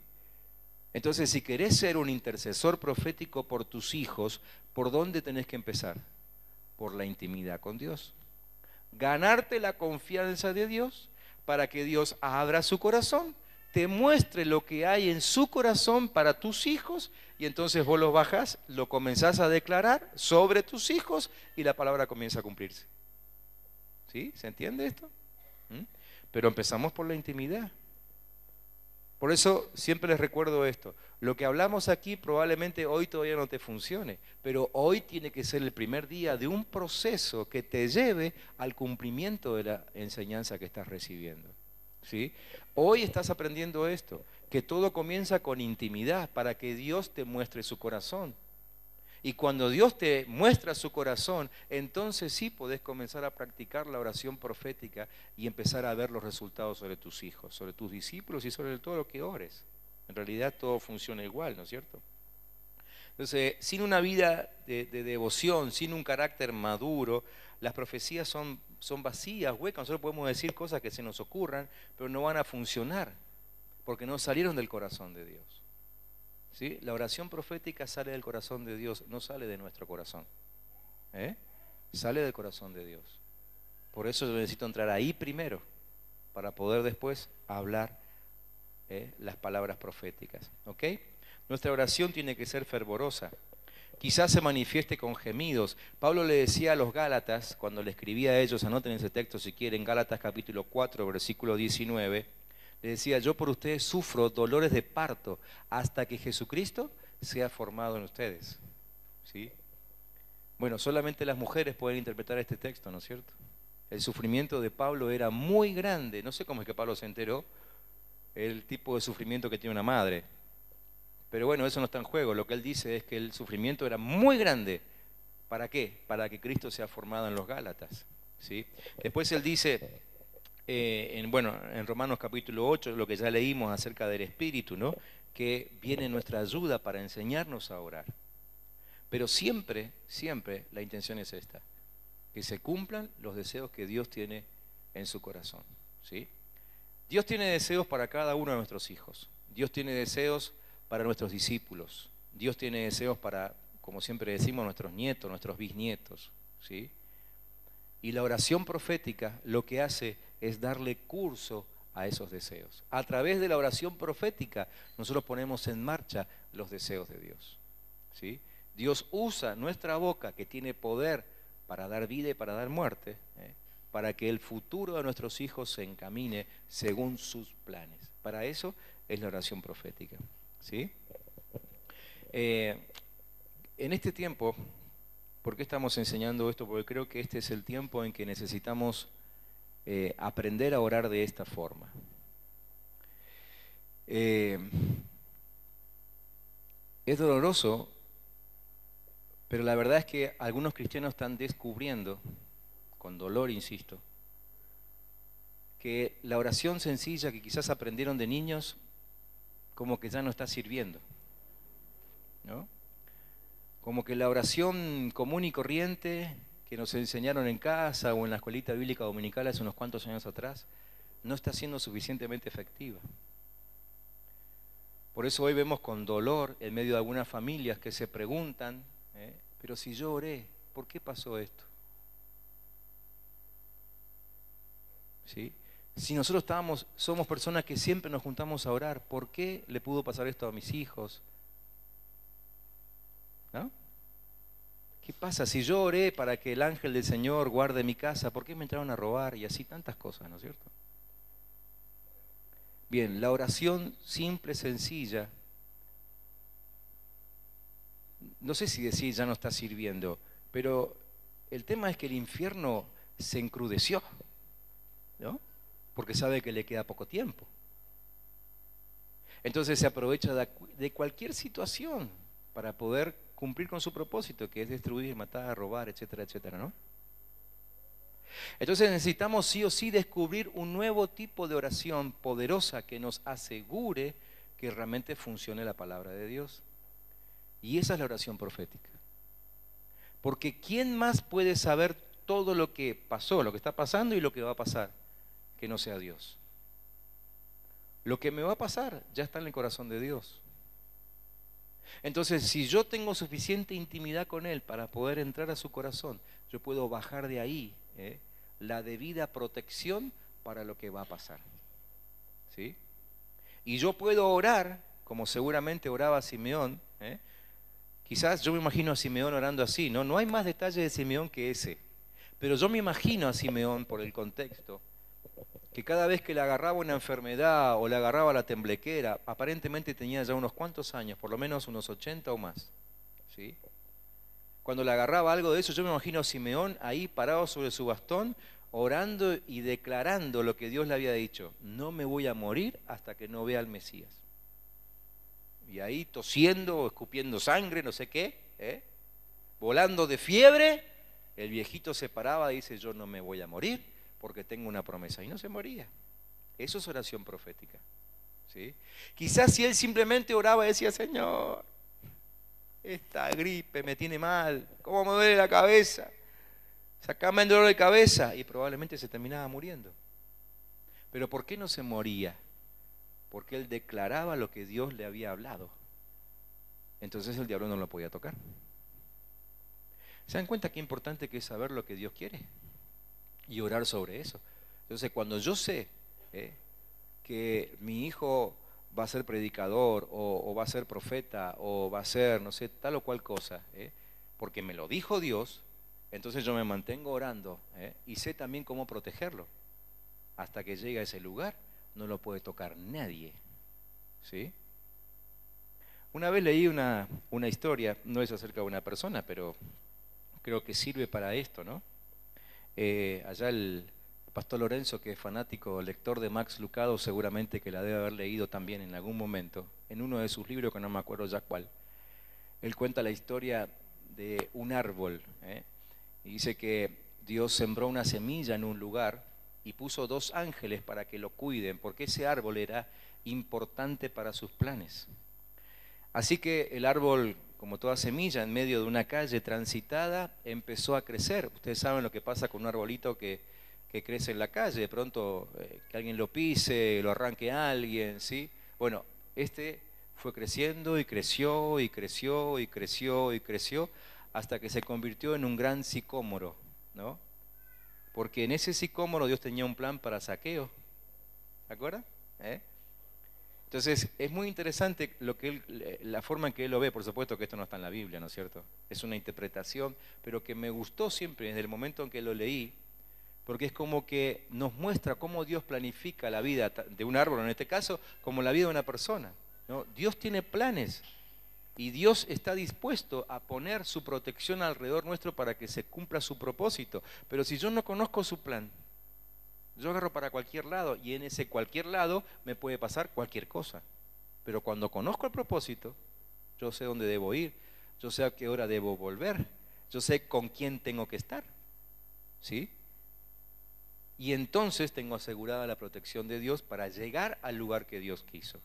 Entonces, si querés ser un intercesor profético por tus hijos, ¿por dónde tenés que empezar? Por la intimidad con Dios. Ganarte la confianza de Dios para que Dios abra su corazón, te muestre lo que hay en su corazón para tus hijos, y entonces vos lo bajás, lo comenzás a declarar sobre tus hijos y la palabra comienza a cumplirse. ¿Sí? ¿Se entiende esto? Pero empezamos por la intimidad. Por eso siempre les recuerdo esto, lo que hablamos aquí probablemente hoy todavía no te funcione, pero hoy tiene que ser el primer día de un proceso que te lleve al cumplimiento de la enseñanza que estás recibiendo, ¿sí? Hoy estás aprendiendo esto, que todo comienza con intimidad para que Dios te muestre su corazón. Y cuando Dios te muestra su corazón, entonces sí podés comenzar a practicar la oración profética y empezar a ver los resultados sobre tus hijos, sobre tus discípulos y sobre todo lo que ores. En realidad todo funciona igual, ¿no es cierto? Entonces, sin una vida de devoción, sin un carácter maduro, las profecías son vacías, huecas. Nosotros podemos decir cosas que se nos ocurran, pero no van a funcionar, porque no salieron del corazón de Dios. ¿sí? La oración profética sale del corazón de Dios, no sale de nuestro corazón. Sale del corazón de Dios. Por eso yo necesito entrar ahí primero, para poder después hablar las palabras proféticas. ¿Ok? Nuestra oración tiene que ser fervorosa. Quizás se manifieste con gemidos. Pablo le decía a los Gálatas, cuando le escribía a ellos, anoten ese texto si quieren, Gálatas capítulo 4, versículo 19, le decía, yo por ustedes sufro dolores de parto hasta que Jesucristo sea formado en ustedes. ¿Sí? Bueno, solamente las mujeres pueden interpretar este texto, ¿no es cierto? El sufrimiento de Pablo era muy grande. No sé cómo es que Pablo se enteró el tipo de sufrimiento que tiene una madre. Pero bueno, eso no está en juego. Lo que él dice es que el sufrimiento era muy grande. ¿Para qué? Para que Cristo sea formado en los Gálatas. ¿Sí? Después él dice, en Romanos capítulo 8, lo que ya leímos acerca del Espíritu, ¿no? Que viene nuestra ayuda para enseñarnos a orar. Pero siempre, siempre la intención es esta, que se cumplan los deseos que Dios tiene en su corazón. ¿Sí? Dios tiene deseos para cada uno de nuestros hijos. Dios tiene deseos para nuestros discípulos. Dios tiene deseos para, como siempre decimos, nuestros nietos, nuestros bisnietos. ¿Sí? Y la oración profética lo que hace es darle curso a esos deseos. A través de la oración profética nosotros ponemos en marcha los deseos de Dios. ¿Sí? Dios usa nuestra boca, que tiene poder para dar vida y para dar muerte, para que el futuro de nuestros hijos se encamine según sus planes. Para eso es la oración profética. ¿Sí? En este tiempo, ¿por qué estamos enseñando esto? Porque creo que este es el tiempo en que necesitamos aprender a orar de esta forma. Es doloroso, pero la verdad es que algunos cristianos están descubriendo, con dolor insisto, que la oración sencilla que quizás aprendieron de niños, como que ya no está sirviendo, ¿no? Como que la oración común y corriente que nos enseñaron en casa o en la escuelita bíblica dominical hace unos cuantos años atrás, no está siendo suficientemente efectiva. Por eso hoy vemos con dolor en medio de algunas familias que se preguntan, pero si yo oré, ¿por qué pasó esto? ¿Sí? Si nosotros somos personas que siempre nos juntamos a orar, ¿por qué le pudo pasar esto a mis hijos? ¿No? ¿Qué pasa? Si yo oré para que el ángel del Señor guarde mi casa, ¿por qué me entraron a robar? Y así tantas cosas, ¿no es cierto? Bien, la oración simple, sencilla, no sé si decir ya no está sirviendo, pero el tema es que el infierno se encrudeció, ¿no? Porque sabe que le queda poco tiempo. Entonces se aprovecha de cualquier situación para poder cumplir con su propósito, que es destruir, matar, robar, etcétera, etcétera, ¿no? Entonces necesitamos sí o sí descubrir un nuevo tipo de oración poderosa que nos asegure que realmente funcione la palabra de Dios. Y esa es la oración profética. Porque ¿quién más puede saber todo lo que pasó, lo que está pasando y lo que va a pasar, que no sea Dios? Lo que me va a pasar ya está en el corazón de Dios. Entonces, si yo tengo suficiente intimidad con Él para poder entrar a su corazón, yo puedo bajar de ahí la debida protección para lo que va a pasar. ¿Sí? Y yo puedo orar, como seguramente oraba Simeón. Quizás yo me imagino a Simeón orando así, ¿no? No hay más detalle de Simeón que ese. Pero yo me imagino a Simeón, por el contexto, que cada vez que le agarraba una enfermedad o le agarraba la temblequera, aparentemente tenía ya unos cuantos años, por lo menos unos 80 o más. ¿Sí? Cuando le agarraba algo de eso, yo me imagino a Simeón ahí parado sobre su bastón, orando y declarando lo que Dios le había dicho. No me voy a morir hasta que no vea al Mesías. Y ahí tosiendo o escupiendo sangre, no sé qué, volando de fiebre, el viejito se paraba y dice, yo no me voy a morir porque tengo una promesa. Y no se moría. Eso es oración profética. ¿Sí? Quizás si él simplemente oraba y decía, Señor, esta gripe me tiene mal, ¿cómo me duele la cabeza? Sacame el dolor de cabeza. Y probablemente se terminaba muriendo. Pero ¿por qué no se moría? Porque él declaraba lo que Dios le había hablado. entonces el diablo no lo podía tocar. ¿Se dan cuenta qué importante que es saber lo que Dios quiere? Y orar sobre eso. Entonces, cuando yo sé que mi hijo va a ser predicador, o va a ser profeta, o va a ser, no sé, tal o cual cosa, porque me lo dijo Dios, entonces yo me mantengo orando, y sé también cómo protegerlo. Hasta que llegue a ese lugar, no lo puede tocar nadie. ¿Sí? Una vez leí una historia, no es acerca de una persona, pero creo que sirve para esto, ¿no? Allá el pastor Lorenzo, que es fanático, lector de Max Lucado, seguramente que la debe haber leído también en algún momento, en uno de sus libros, que no me acuerdo ya cuál. Él cuenta la historia de un árbol, y dice que Dios sembró una semilla en un lugar y puso 2 ángeles para que lo cuiden, porque ese árbol era importante para sus planes. Así que el árbol, como toda semilla, en medio de una calle transitada, empezó a crecer. Ustedes saben lo que pasa con un arbolito que crece en la calle, de pronto que alguien lo pise, lo arranque a alguien, ¿sí? Bueno, este fue creciendo y creció y creció y creció y creció hasta que se convirtió en un gran sicómoro, ¿no? Porque en ese sicómoro Dios tenía un plan para Zaqueo. ¿Se acuerdan? Entonces, es muy interesante la forma en que él lo ve. Por supuesto que esto no está en la Biblia, ¿no es cierto? Es una interpretación, pero que me gustó siempre desde el momento en que lo leí, porque es como que nos muestra cómo Dios planifica la vida de un árbol, en este caso, como la vida de una persona, ¿no? Dios tiene planes y Dios está dispuesto a poner su protección alrededor nuestro para que se cumpla su propósito. Pero si yo no conozco su plan, yo agarro para cualquier lado, y en ese cualquier lado me puede pasar cualquier cosa. Pero cuando conozco el propósito, yo sé dónde debo ir, yo sé a qué hora debo volver, yo sé con quién tengo que estar, ¿sí? Y entonces tengo asegurada la protección de Dios para llegar al lugar que Dios quiso.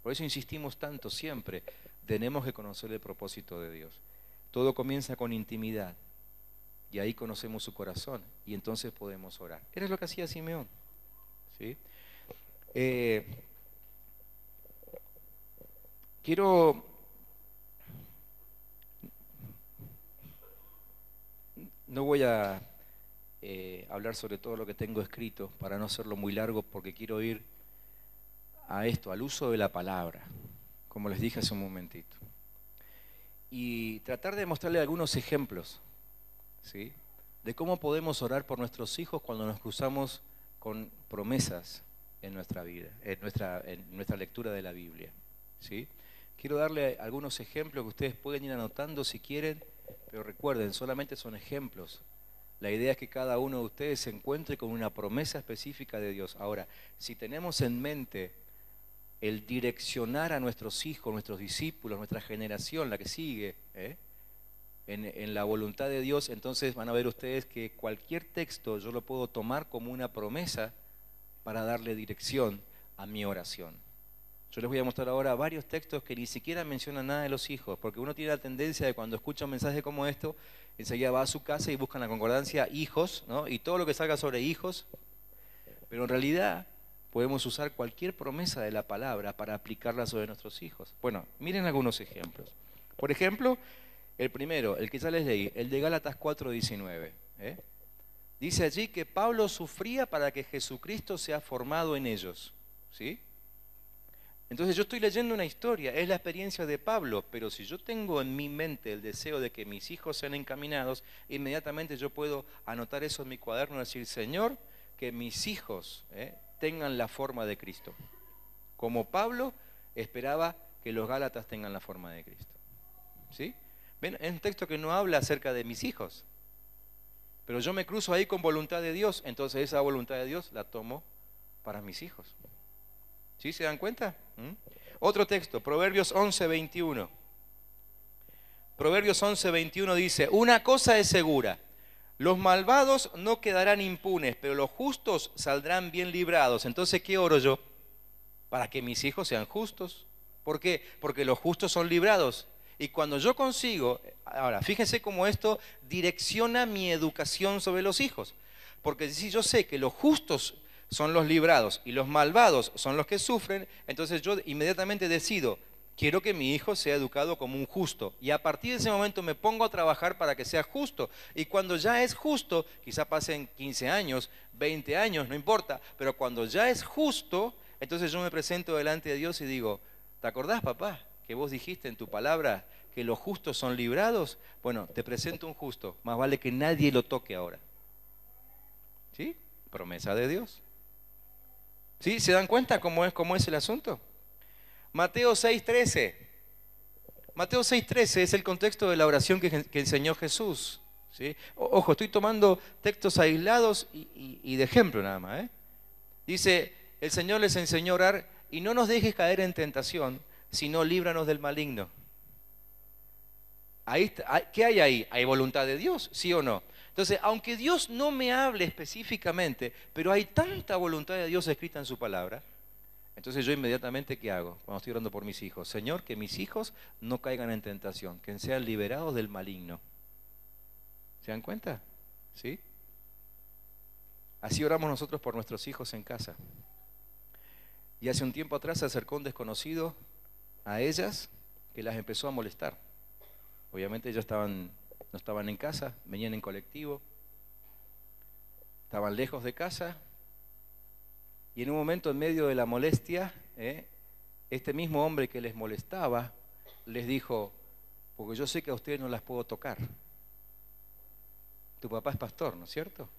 Por eso insistimos tanto siempre, tenemos que conocer el propósito de Dios. Todo comienza con intimidad. Y ahí conocemos su corazón y entonces podemos orar. Era lo que hacía Simeón, ¿sí? No voy a hablar sobre todo lo que tengo escrito para no hacerlo muy largo, porque quiero ir a esto, al uso de la palabra, como les dije hace un momentito. Y tratar de mostrarle algunos ejemplos, ¿sí?, de cómo podemos orar por nuestros hijos cuando nos cruzamos con promesas en nuestra vida, en nuestra lectura de la Biblia, ¿sí? Quiero darle algunos ejemplos que ustedes pueden ir anotando si quieren, pero recuerden, solamente son ejemplos. La idea es que cada uno de ustedes se encuentre con una promesa específica de Dios. Ahora, si tenemos en mente el direccionar a nuestros hijos, nuestros discípulos, nuestra generación, la que sigue, en la voluntad de Dios, entonces van a ver ustedes que cualquier texto yo lo puedo tomar como una promesa para darle dirección a mi oración. Yo les voy a mostrar ahora varios textos que ni siquiera mencionan nada de los hijos, porque uno tiene la tendencia de cuando escucha un mensaje como esto, enseguida va a su casa y busca en la concordancia hijos, ¿no? Y todo lo que salga sobre hijos, pero en realidad podemos usar cualquier promesa de la palabra para aplicarla sobre nuestros hijos. Bueno, miren algunos ejemplos. Por ejemplo, el primero, el que ya les leí, el de Gálatas 4:19. Dice allí que Pablo sufría para que Jesucristo sea formado en ellos, ¿sí? Entonces yo estoy leyendo una historia, es la experiencia de Pablo, pero si yo tengo en mi mente el deseo de que mis hijos sean encaminados, inmediatamente yo puedo anotar eso en mi cuaderno y decir, Señor, que mis hijos tengan la forma de Cristo. Como Pablo esperaba que los Gálatas tengan la forma de Cristo, ¿sí? Ven, es un texto que no habla acerca de mis hijos, pero yo me cruzo ahí con voluntad de Dios, entonces esa voluntad de Dios la tomo para mis hijos. ¿Sí se dan cuenta? Otro texto, Proverbios 11:21. Proverbios 11:21 dice, una cosa es segura, los malvados no quedarán impunes, pero los justos saldrán bien librados. Entonces, ¿qué oro yo? Para que mis hijos sean justos. ¿Por qué? Porque los justos son librados. Y cuando yo consigo, ahora fíjense cómo esto direcciona mi educación sobre los hijos. Porque si yo sé que los justos son los librados y los malvados son los que sufren, entonces yo inmediatamente decido Quiero que mi hijo sea educado como un justo. Y a partir de ese momento me pongo a trabajar para que sea justo. Y cuando ya es justo, quizá pasen 15 años, 20 años, no importa. Pero cuando ya es justo, entonces yo me presento delante de Dios y digo, ¿te acordás, papá, que vos dijiste en tu palabra que los justos son librados? Bueno, te presento un justo. Más vale que nadie lo toque ahora. ¿Sí? Promesa de Dios. ¿Sí? ¿Se dan cuenta cómo es el asunto? Mateo 6:13. Mateo 6:13 es el contexto de la oración que enseñó Jesús. ¿Sí? Ojo, estoy tomando textos aislados y de ejemplo nada más. Dice, el Señor les enseñó a orar, y no nos dejes caer en tentación, sino líbranos del maligno. ¿Qué hay ahí? ¿Hay voluntad de Dios? ¿Sí o no? Entonces, aunque Dios no me hable específicamente, pero hay tanta voluntad de Dios escrita en su palabra, entonces yo inmediatamente, ¿qué hago? Cuando estoy orando por mis hijos, Señor, que mis hijos no caigan en tentación, que sean liberados del maligno. ¿Se dan cuenta? ¿Sí? Así oramos nosotros por nuestros hijos en casa. Y hace un tiempo atrás se acercó un desconocido a ellas que las empezó a molestar. Obviamente ellas no estaban en casa, venían en colectivo, estaban lejos de casa. Y en un momento, en medio de la molestia, este mismo hombre que les molestaba les dijo, porque yo sé que a ustedes no las puedo tocar. Tu papá es pastor, ¿no es cierto?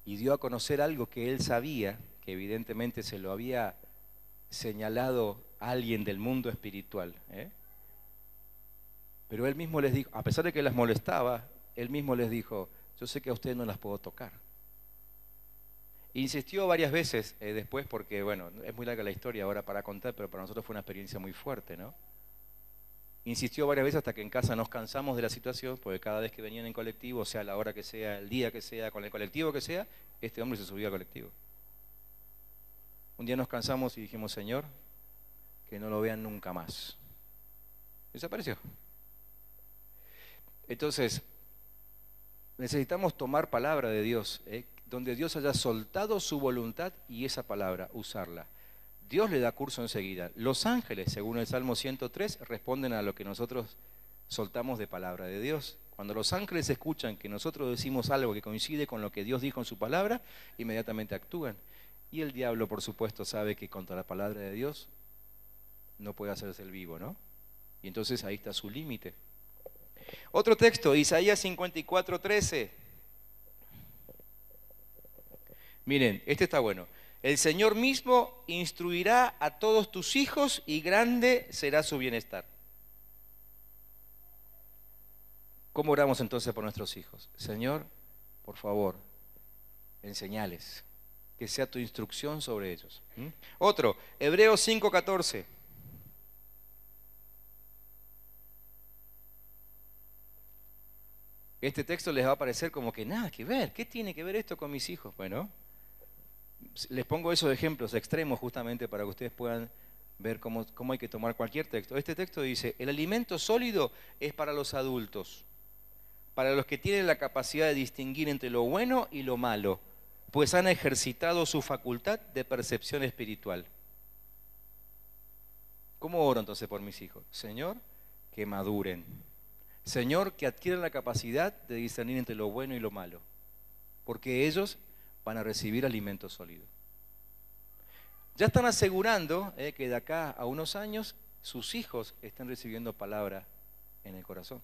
Y dio a conocer algo que él sabía, que evidentemente se lo había señalado a alguien del mundo espiritual. Pero él mismo les dijo, a pesar de que las molestaba, él mismo les dijo, yo sé que a ustedes no las puedo tocar. Insistió varias veces después, porque bueno, es muy larga la historia ahora para contar, pero para nosotros fue una experiencia muy fuerte, ¿no? Insistió varias veces hasta que en casa nos cansamos de la situación, porque cada vez que venían en colectivo, sea la hora que sea, el día que sea, con el colectivo que sea, este hombre se subía al colectivo. Un día nos cansamos y dijimos, Señor, que no lo vean nunca más. Desapareció. Entonces, necesitamos tomar palabra de Dios, donde Dios haya soltado su voluntad y esa palabra, usarla. Dios le da curso enseguida. Los ángeles, según el Salmo 103, responden a lo que nosotros soltamos de palabra de Dios. Cuando los ángeles escuchan que nosotros decimos algo que coincide con lo que Dios dijo en su palabra, inmediatamente actúan. Y el diablo, por supuesto, sabe que contra la palabra de Dios no puede hacerse el vivo, ¿no? Y entonces ahí está su límite. Otro texto, Isaías 54:13. Miren, este está bueno. El Señor mismo instruirá a todos tus hijos y grande será su bienestar. ¿Cómo oramos entonces por nuestros hijos? Señor, por favor, enseñales, que sea tu instrucción sobre ellos. Otro, Hebreos 5:14. Este texto les va a parecer como que nada que ver. ¿Qué tiene que ver esto con mis hijos? Bueno, les pongo esos ejemplos extremos justamente para que ustedes puedan ver cómo hay que tomar cualquier texto. Este texto dice, el alimento sólido es para los adultos, para los que tienen la capacidad de distinguir entre lo bueno y lo malo, pues han ejercitado su facultad de percepción espiritual. ¿Cómo oro entonces por mis hijos? Señor, que maduren. Señor, que adquieran la capacidad de discernir entre lo bueno y lo malo, porque ellos van a recibir alimento sólido. Ya están asegurando que de acá a unos años sus hijos estén recibiendo palabra en el corazón.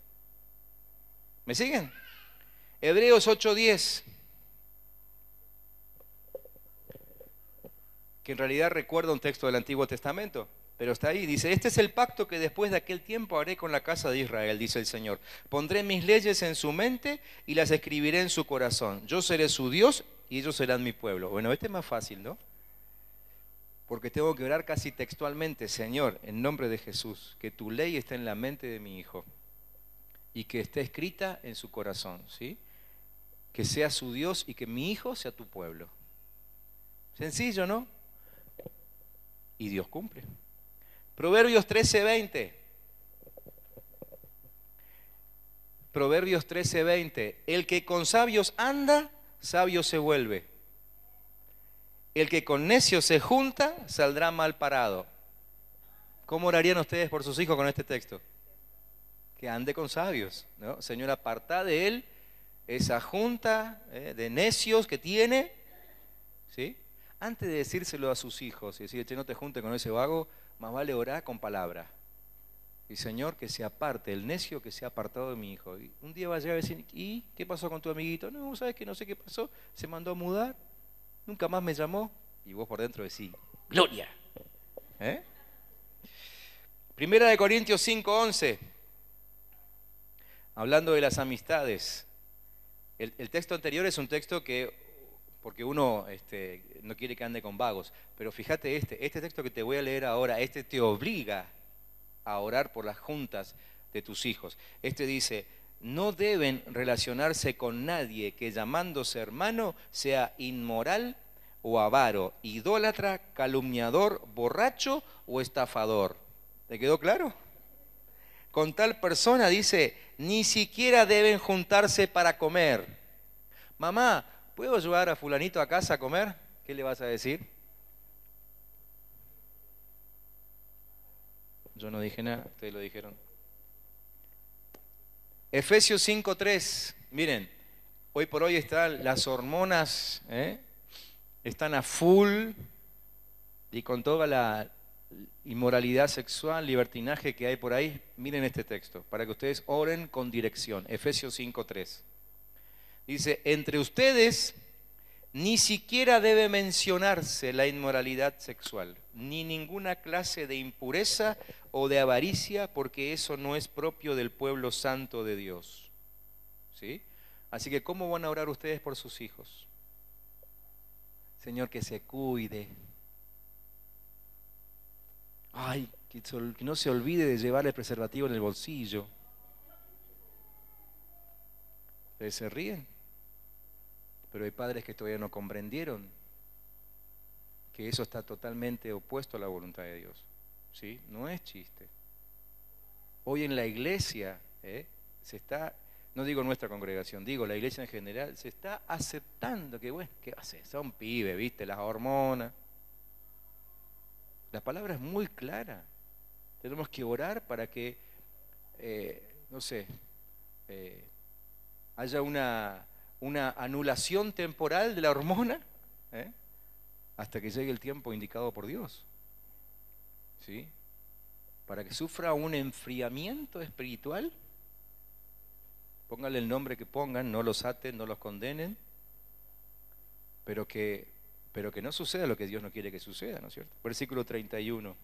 ¿Me siguen? Hebreos 8:10, que en realidad recuerda un texto del Antiguo Testamento, pero está ahí, dice, este es el pacto que después de aquel tiempo haré con la casa de Israel, dice el Señor. Pondré mis leyes en su mente y las escribiré en su corazón. Yo seré su Dios y ellos serán mi pueblo. Bueno, este es más fácil, ¿no? Porque tengo que orar casi textualmente, Señor, en nombre de Jesús, que tu ley esté en la mente de mi hijo y que esté escrita en su corazón, ¿sí? Que sea su Dios y que mi hijo sea tu pueblo. Sencillo, ¿no? Y Dios cumple. Proverbios 13:20. Proverbios 13:20. El que con sabios anda, sabio se vuelve. El que con necios se junta, saldrá mal parado. ¿Cómo orarían ustedes por sus hijos con este texto? Que ande con sabios, ¿no? Señor, apartá de él esa junta de necios que tiene, ¿sí? Antes de decírselo a sus hijos y decir, che, no te juntes con ese vago, más vale orar con palabra. Y Señor, que se aparte el necio que se ha apartado de mi hijo. Y un día va a llegar a decir, ¿y qué pasó con tu amiguito? No, ¿sabes que no sé qué pasó? Se mandó a mudar, nunca más me llamó. Y vos por dentro decís, ¡gloria! Primera de Corintios 5:11, hablando de las amistades. El texto anterior es un texto que, porque uno no quiere que ande con vagos, pero fíjate este texto que te voy a leer ahora, te obliga a orar por las juntas de tus hijos. Dice, no deben relacionarse con nadie que llamándose hermano sea inmoral o avaro, idólatra, calumniador, borracho o estafador. ¿Te quedó claro? Con tal persona, dice, ni siquiera deben juntarse para comer. Mamá, ¿puedo llevar a fulanito a casa a comer? ¿Qué le vas a decir? Yo no dije nada, ustedes lo dijeron. Efesios 5:3, miren, hoy por hoy están las hormonas, están a full y con toda la inmoralidad sexual, libertinaje que hay por ahí. Miren este texto, para que ustedes oren con dirección. Efesios 5:3. Dice, entre ustedes ni siquiera debe mencionarse la inmoralidad sexual, ni ninguna clase de impureza o de avaricia, porque eso no es propio del pueblo santo de Dios. ¿Sí? Así que, ¿cómo van a orar ustedes por sus hijos? Señor, que se cuide. Ay, que no se olvide de llevar el preservativo en el bolsillo. Ustedes se ríen, pero hay padres que todavía no comprendieron que eso está totalmente opuesto a la voluntad de Dios. ¿Sí? No es chiste. Hoy en la iglesia se está, no digo nuestra congregación, digo la iglesia en general, se está aceptando que, bueno, ¿qué va a hacer? Son pibes, ¿viste? Las hormonas. La palabra es muy clara. Tenemos que orar para que, haya una anulación temporal de la hormona hasta que llegue el tiempo indicado por Dios. ¿Sí? Para que sufra un enfriamiento espiritual. Pónganle el nombre que pongan, no los aten, no los condenen, pero que no suceda lo que Dios no quiere que suceda, ¿no es cierto? Versículo 31.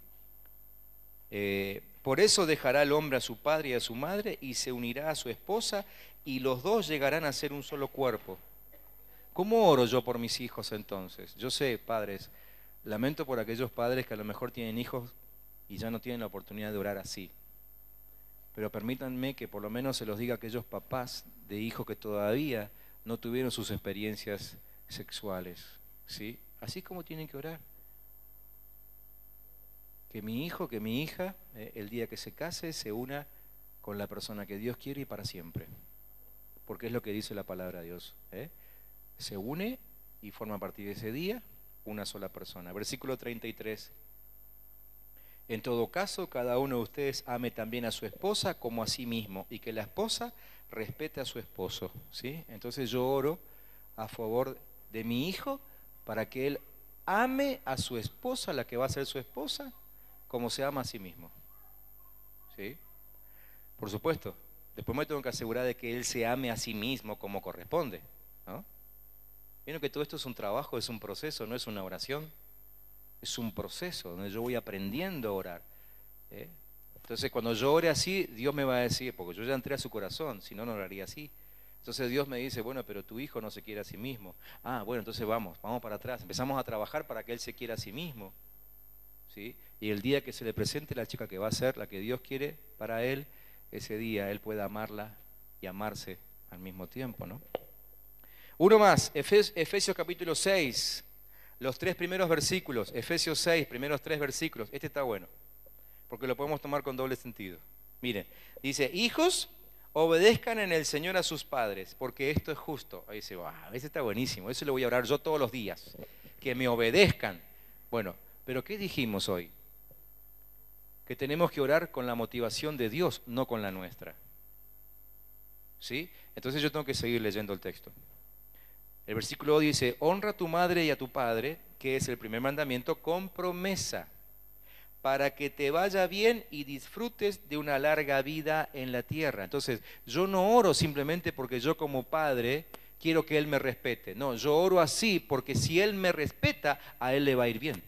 Por eso dejará el hombre a su padre y a su madre y se unirá a su esposa y los dos llegarán a ser un solo cuerpo. ¿Cómo oro yo por mis hijos entonces? Yo sé, padres, lamento por aquellos padres que a lo mejor tienen hijos y ya no tienen la oportunidad de orar así. Pero permítanme que por lo menos se los diga a aquellos papás de hijos que todavía no tuvieron sus experiencias sexuales. ¿Sí? Así como tienen que orar. Que mi hijo, que mi hija, el día que se case, se una con la persona que Dios quiere y para siempre. Porque es lo que dice la palabra de Dios. Se une y forma a partir de ese día una sola persona. Versículo 33. En todo caso, cada uno de ustedes ame también a su esposa como a sí mismo y que la esposa respete a su esposo. ¿Sí? Entonces yo oro a favor de mi hijo para que él ame a su esposa, la que va a ser su esposa, como se ama a sí mismo. ¿Sí? Por supuesto, después me tengo que asegurar de que él se ame a sí mismo como corresponde, ¿no? Vieron que todo esto es un trabajo, es un proceso, no es una oración. Es un proceso donde yo voy aprendiendo a orar. Entonces cuando yo ore así, Dios me va a decir, porque yo ya entré a su corazón, si no, no oraría así. Entonces Dios me dice, bueno, pero tu hijo no se quiere a sí mismo. Ah, bueno, entonces vamos para atrás. Empezamos a trabajar para que él se quiera a sí mismo. ¿Sí? Y el día que se le presente la chica que va a ser la que Dios quiere para él, ese día él pueda amarla y amarse al mismo tiempo, ¿no? Uno más, Efesios capítulo 6, los 3 primeros versículos, Efesios 6, primeros 3 versículos. Este está bueno, porque lo podemos tomar con doble sentido. Miren, dice, hijos, obedezcan en el Señor a sus padres, porque esto es justo. Ahí dice, wow, ese está buenísimo, eso lo voy a orar yo todos los días, que me obedezcan. Bueno, pero ¿qué dijimos hoy? que tenemos que orar con la motivación de Dios, no con la nuestra. ¿Sí? Entonces yo tengo que seguir leyendo el texto. El versículo dice, honra a tu madre y a tu padre, que es el primer mandamiento, con promesa, para que te vaya bien y disfrutes de una larga vida en la tierra. Entonces, yo no oro simplemente porque yo como padre quiero que Él me respete. No, yo oro así porque si Él me respeta, a Él le va a ir bien.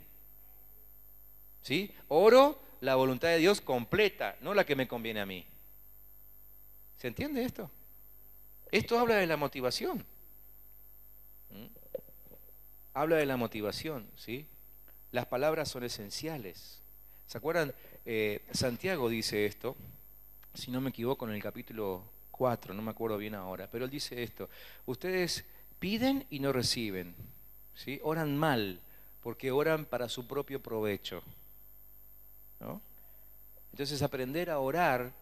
¿Sí? Oro la voluntad de Dios completa, no la que me conviene a mí. ¿Se entiende esto? Esto habla de la motivación. Habla de la motivación, ¿sí? Las palabras son esenciales. ¿Se acuerdan? Santiago dice esto, si no me equivoco, en el capítulo 4, no me acuerdo bien ahora, pero él dice esto: ustedes piden y no reciben, ¿sí? Oran mal, porque oran para su propio provecho, ¿no? Entonces, aprender a orar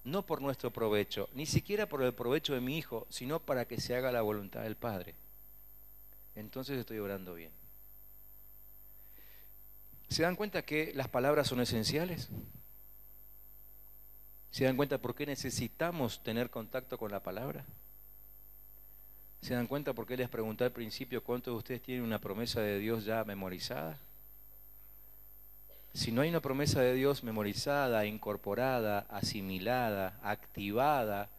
no por nuestro provecho, ni siquiera por el provecho de mi hijo, sino para que se haga la voluntad del Padre. Entonces estoy orando bien. ¿Se dan cuenta que las palabras son esenciales? ¿Se dan cuenta por qué necesitamos tener contacto con la palabra? ¿Se dan cuenta por qué les pregunté al principio cuántos de ustedes tienen una promesa de Dios ya memorizada? Si no hay una promesa de Dios memorizada, incorporada, asimilada, activada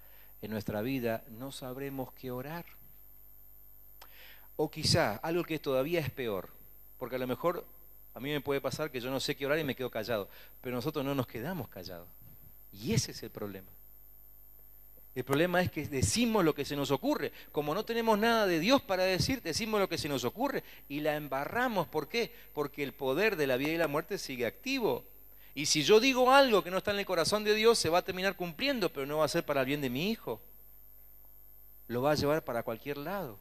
en nuestra vida, no sabremos qué orar. O quizá algo que todavía es peor, porque a lo mejor a mí me puede pasar que yo no sé qué orar y me quedo callado, pero nosotros no nos quedamos callados. Y ese es el problema. El problema es que decimos lo que se nos ocurre. Como no tenemos nada de Dios para decir, decimos lo que se nos ocurre y la embarramos. ¿Por qué? Porque el poder de la vida y la muerte sigue activo. Y si yo digo algo que no está en el corazón de Dios, se va a terminar cumpliendo, pero no va a ser para el bien de mi hijo. Lo va a llevar para cualquier lado.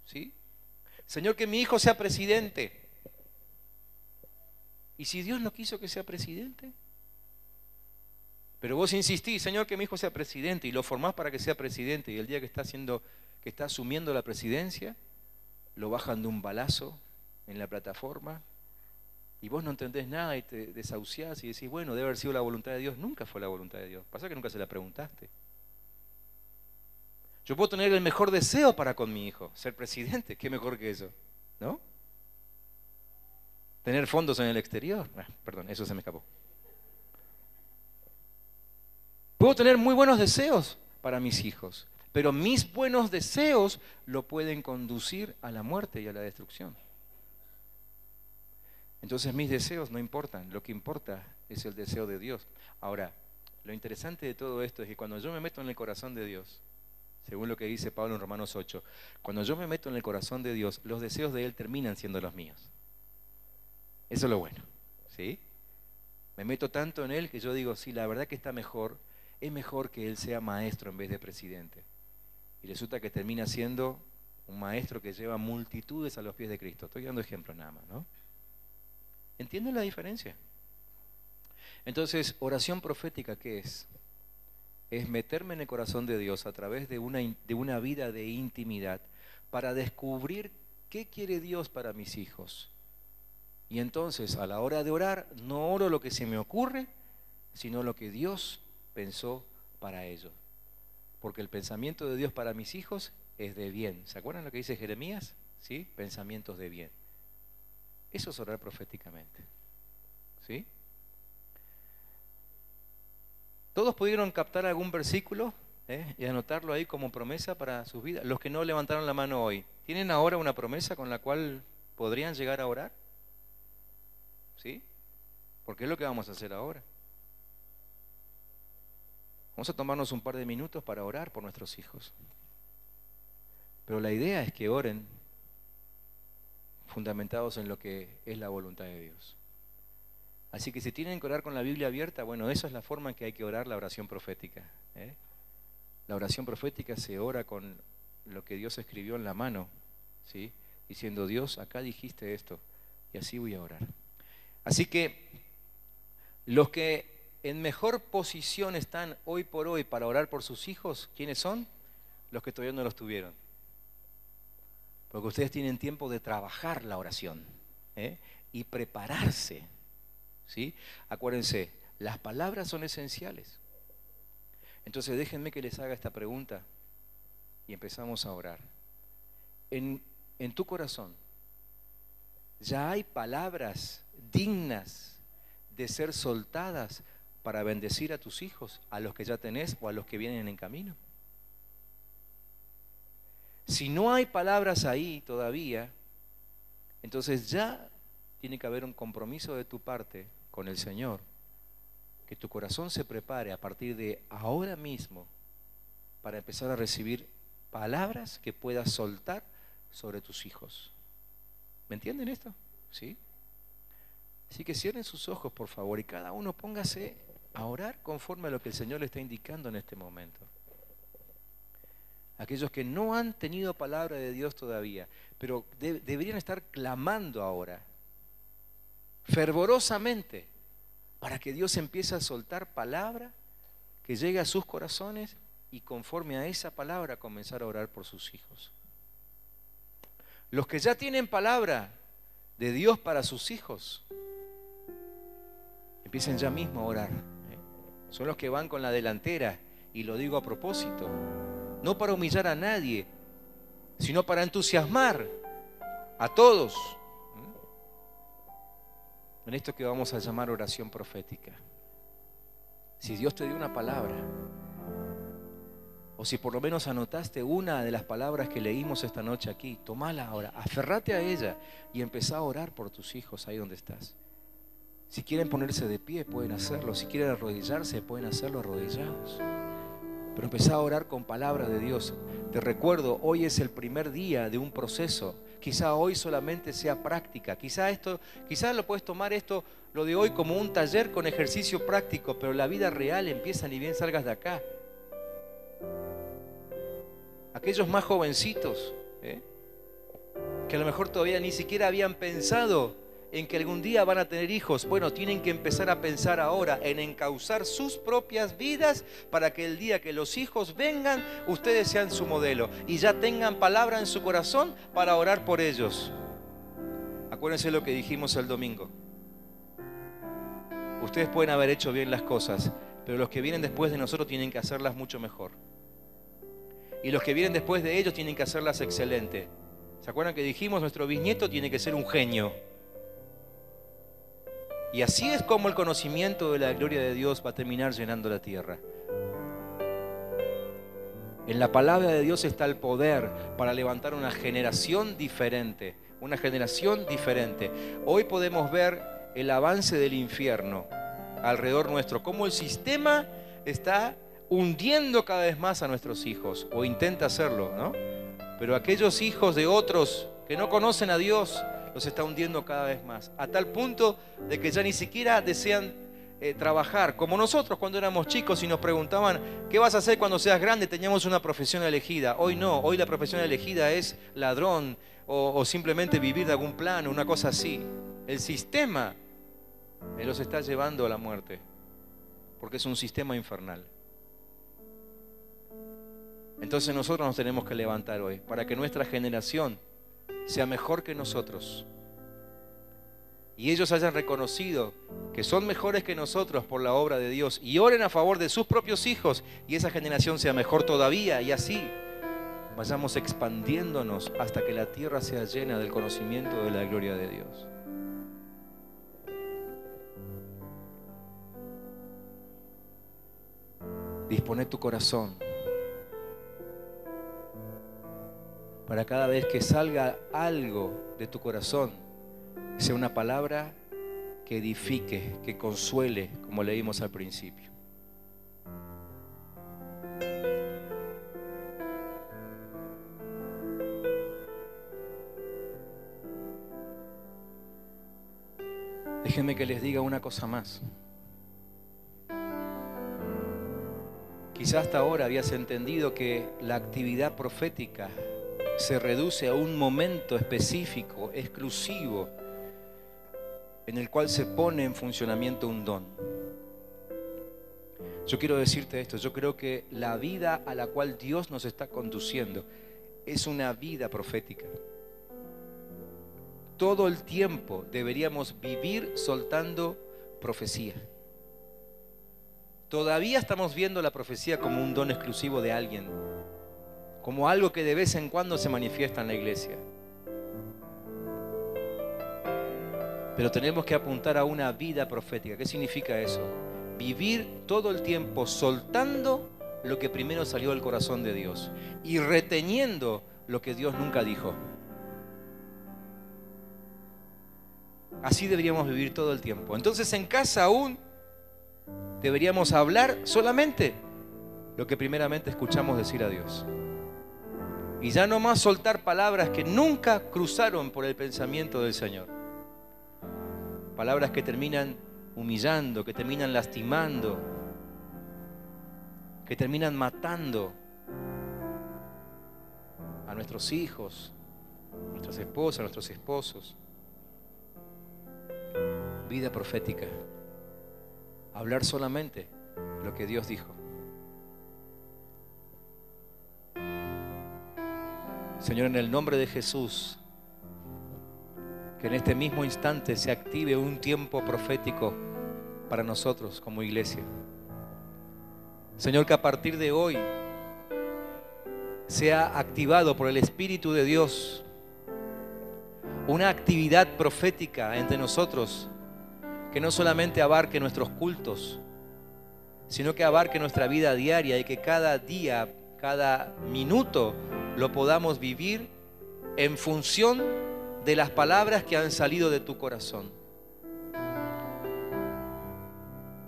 ¿Sí? Señor, que mi hijo sea presidente. ¿Y si Dios no quiso que sea presidente? Pero vos insistís, Señor, que mi hijo sea presidente, y lo formás para que sea presidente, y el día que está asumiendo la presidencia, lo bajan de un balazo en la plataforma, y vos no entendés nada y te desahuciás y decís, bueno, debe haber sido la voluntad de Dios. Nunca fue la voluntad de Dios. Pasa que nunca se la preguntaste. Yo puedo tener el mejor deseo para con mi hijo, ser presidente, qué mejor que eso, ¿no? Tener fondos en el exterior. Perdón, eso se me escapó. Puedo tener muy buenos deseos para mis hijos, pero mis buenos deseos lo pueden conducir a la muerte y a la destrucción. Entonces mis deseos no importan, lo que importa es el deseo de Dios. Ahora, lo interesante de todo esto es que cuando yo me meto en el corazón de Dios, según lo que dice Pablo en Romanos 8, cuando yo me meto en el corazón de Dios, los deseos de Él terminan siendo los míos. Eso es lo bueno, ¿sí? Me meto tanto en Él que yo digo, sí, la verdad que está mejor, es mejor que Él sea maestro en vez de presidente. Y resulta que termina siendo un maestro que lleva multitudes a los pies de Cristo. Estoy dando ejemplos nada más, ¿no? ¿Entienden la diferencia? Entonces, oración profética, ¿qué es? Es meterme en el corazón de Dios a través de una vida de intimidad para descubrir qué quiere Dios para mis hijos. Y entonces, a la hora de orar, no oro lo que se me ocurre, sino lo que Dios pensó para ellos. Porque el pensamiento de Dios para mis hijos es de bien. ¿Se acuerdan lo que dice Jeremías? ¿Sí? Pensamientos de bien. Eso es orar proféticamente. ¿Sí? ¿Todos pudieron captar algún versículo y anotarlo ahí como promesa para sus vidas? Los que no levantaron la mano hoy, ¿tienen ahora una promesa con la cual podrían llegar a orar? ¿Sí? Porque es lo que vamos a hacer ahora. Vamos a tomarnos un par de minutos para orar por nuestros hijos. Pero la idea es que oren fundamentados en lo que es la voluntad de Dios. Así que si tienen que orar con la Biblia abierta, bueno, esa es la forma en que hay que orar la oración profética. La oración profética se ora con lo que Dios escribió en la mano, ¿sí? Diciendo, Dios, acá dijiste esto, y así voy a orar. Así que los que en mejor posición están hoy por hoy para orar por sus hijos, ¿quiénes son? Los que todavía no los tuvieron. Porque ustedes tienen tiempo de trabajar la oración y prepararse. ¿sí? Acuérdense, las palabras son esenciales. Entonces déjenme que les haga esta pregunta y empezamos a orar. En tu corazón, ¿ya hay palabras dignas de ser soltadas para bendecir a tus hijos, a los que ya tenés o a los que vienen en camino? Si no hay palabras ahí todavía, entonces ya tiene que haber un compromiso de tu parte con el Señor, que tu corazón se prepare a partir de ahora mismo para empezar a recibir palabras que puedas soltar sobre tus hijos. ¿Me entienden esto? ¿Sí? Así que cierren sus ojos, por favor, y cada uno póngase a orar conforme a lo que el Señor le está indicando en este momento. Aquellos que no han tenido palabra de Dios todavía, pero deberían estar clamando ahora, fervorosamente, para que Dios empiece a soltar palabra que llegue a sus corazones y conforme a esa palabra comenzar a orar por sus hijos. Los que ya tienen palabra de Dios para sus hijos, empiecen ya mismo a orar. Son los que van con la delantera, y lo digo a propósito, no para humillar a nadie, sino para entusiasmar a todos en esto que vamos a llamar oración profética. Si Dios te dio una palabra, o si por lo menos anotaste una de las palabras que leímos esta noche aquí, tomala ahora, aferrate a ella y empezá a orar por tus hijos ahí donde estás. Si quieren ponerse de pie, pueden hacerlo. Si quieren arrodillarse, pueden hacerlo arrodillados. Pero empezá a orar con palabra de Dios. Te recuerdo, hoy es el primer día de un proceso. Quizá hoy solamente sea práctica. Quizá lo puedes tomar lo de hoy como un taller con ejercicio práctico, pero la vida real empieza ni bien salgas de acá. Aquellos más jovencitos, que a lo mejor todavía ni siquiera habían pensado en que algún día van a tener hijos, bueno, tienen que empezar a pensar ahora en encauzar sus propias vidas para que el día que los hijos vengan, ustedes sean su modelo y ya tengan palabra en su corazón para orar por ellos. Acuérdense lo que dijimos el domingo. Ustedes pueden haber hecho bien las cosas, pero los que vienen después de nosotros tienen que hacerlas mucho mejor. Y los que vienen después de ellos tienen que hacerlas excelente. ¿Se acuerdan que dijimos nuestro bisnieto tiene que ser un genio? Y así es como el conocimiento de la gloria de Dios va a terminar llenando la tierra. En la palabra de Dios está el poder para levantar una generación diferente. Una generación diferente. Hoy podemos ver el avance del infierno alrededor nuestro. Cómo el sistema está hundiendo cada vez más a nuestros hijos. O intenta hacerlo, ¿no? Pero aquellos hijos de otros que no conocen a Dios los está hundiendo cada vez más, a tal punto de que ya ni siquiera desean trabajar, como nosotros cuando éramos chicos y nos preguntaban ¿qué vas a hacer cuando seas grande? Teníamos una profesión elegida. Hoy no, hoy la profesión elegida es ladrón o simplemente vivir de algún plano, una cosa así. El sistema los está llevando a la muerte, porque es un sistema infernal. Entonces nosotros nos tenemos que levantar hoy para que nuestra generación sea mejor que nosotros y ellos hayan reconocido que son mejores que nosotros por la obra de Dios y oren a favor de sus propios hijos y esa generación sea mejor todavía, y así vayamos expandiéndonos hasta que la tierra sea llena del conocimiento de la gloria de Dios. Dispone tu corazón para cada vez que salga algo de tu corazón, sea una palabra que edifique, que consuele, como leímos al principio. Déjenme que les diga una cosa más. Quizás hasta ahora habías entendido que la actividad profética se reduce a un momento específico, exclusivo, en el cual se pone en funcionamiento un don. Yo quiero decirte esto, yo creo que la vida a la cual Dios nos está conduciendo es una vida profética. Todo el tiempo deberíamos vivir soltando profecía. Todavía estamos viendo la profecía como un don exclusivo de alguien, como algo que de vez en cuando se manifiesta en la iglesia. Pero tenemos que apuntar a una vida profética. ¿Qué significa eso? Vivir todo el tiempo soltando lo que primero salió del corazón de Dios y reteniendo lo que Dios nunca dijo. Así deberíamos vivir todo el tiempo. Entonces en casa aún deberíamos hablar solamente lo que primeramente escuchamos decir a Dios. Y ya no más soltar palabras que nunca cruzaron por el pensamiento del Señor. Palabras que terminan humillando, que terminan lastimando, que terminan matando a nuestros hijos, nuestras esposas, nuestros esposos. Vida profética. Hablar solamente lo que Dios dijo. Señor, en el nombre de Jesús, que en este mismo instante se active un tiempo profético para nosotros como iglesia. Señor, que a partir de hoy sea activado por el Espíritu de Dios una actividad profética entre nosotros que no solamente abarque nuestros cultos, sino que abarque nuestra vida diaria y que cada día, cada minuto lo podamos vivir en función de las palabras que han salido de tu corazón.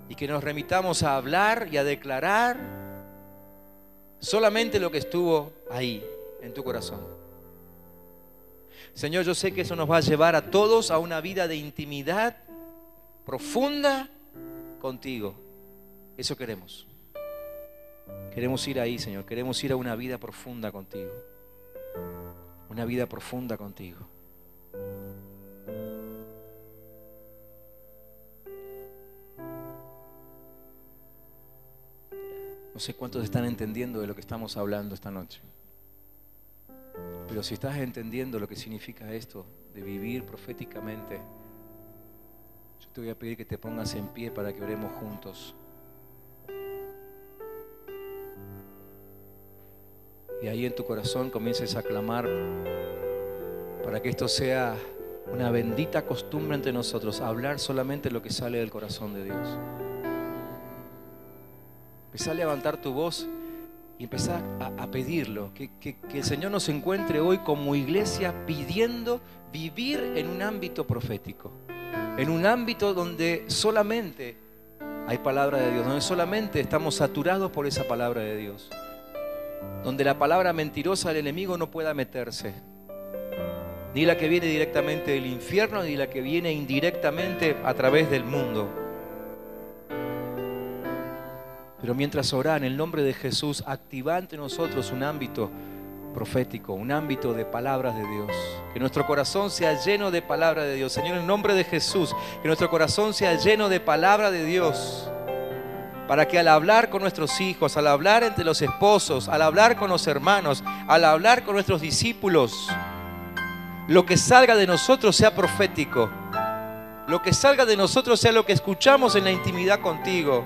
Y que nos remitamos a hablar y a declarar solamente lo que estuvo ahí, en tu corazón. Señor, yo sé que eso nos va a llevar a todos a una vida de intimidad profunda contigo. Eso queremos. Queremos ir ahí, Señor. Queremos ir a una vida profunda contigo. Una vida profunda contigo. No sé cuántos están entendiendo de lo que estamos hablando esta noche. Pero si estás entendiendo lo que significa esto de vivir proféticamente, yo te voy a pedir que te pongas en pie para que oremos juntos. Y ahí en tu corazón comiences a clamar para que esto sea una bendita costumbre entre nosotros, hablar solamente lo que sale del corazón de Dios. Empezá a levantar tu voz y empezá a pedirlo, que el Señor nos encuentre hoy como iglesia pidiendo vivir en un ámbito profético, en un ámbito donde solamente hay palabra de Dios, donde solamente estamos saturados por esa palabra de Dios, donde la palabra mentirosa del enemigo no pueda meterse, ni la que viene directamente del infierno, ni la que viene indirectamente a través del mundo. Pero mientras orá en el nombre de Jesús, activa ante nosotros un ámbito profético, un ámbito de palabras de Dios. Que nuestro corazón sea lleno de palabra de Dios. Señor, en el nombre de Jesús, que nuestro corazón sea lleno de palabra de Dios. Para que al hablar con nuestros hijos, al hablar entre los esposos, al hablar con los hermanos, al hablar con nuestros discípulos, lo que salga de nosotros sea profético. Lo que salga de nosotros sea lo que escuchamos en la intimidad contigo.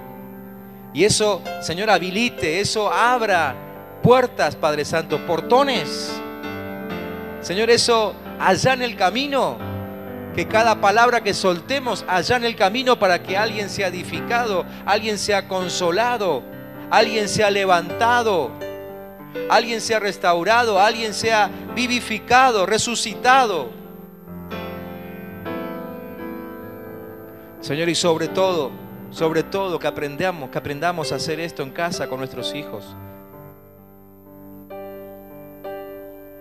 Y eso, Señor, habilite, eso abra puertas, Padre Santo, portones. Señor, eso allá en el camino, que cada palabra que soltemos allá en el camino para que alguien sea edificado, alguien sea consolado, alguien sea levantado, alguien sea restaurado, alguien sea vivificado, resucitado. Señor, y sobre todo que aprendamos a hacer esto en casa con nuestros hijos.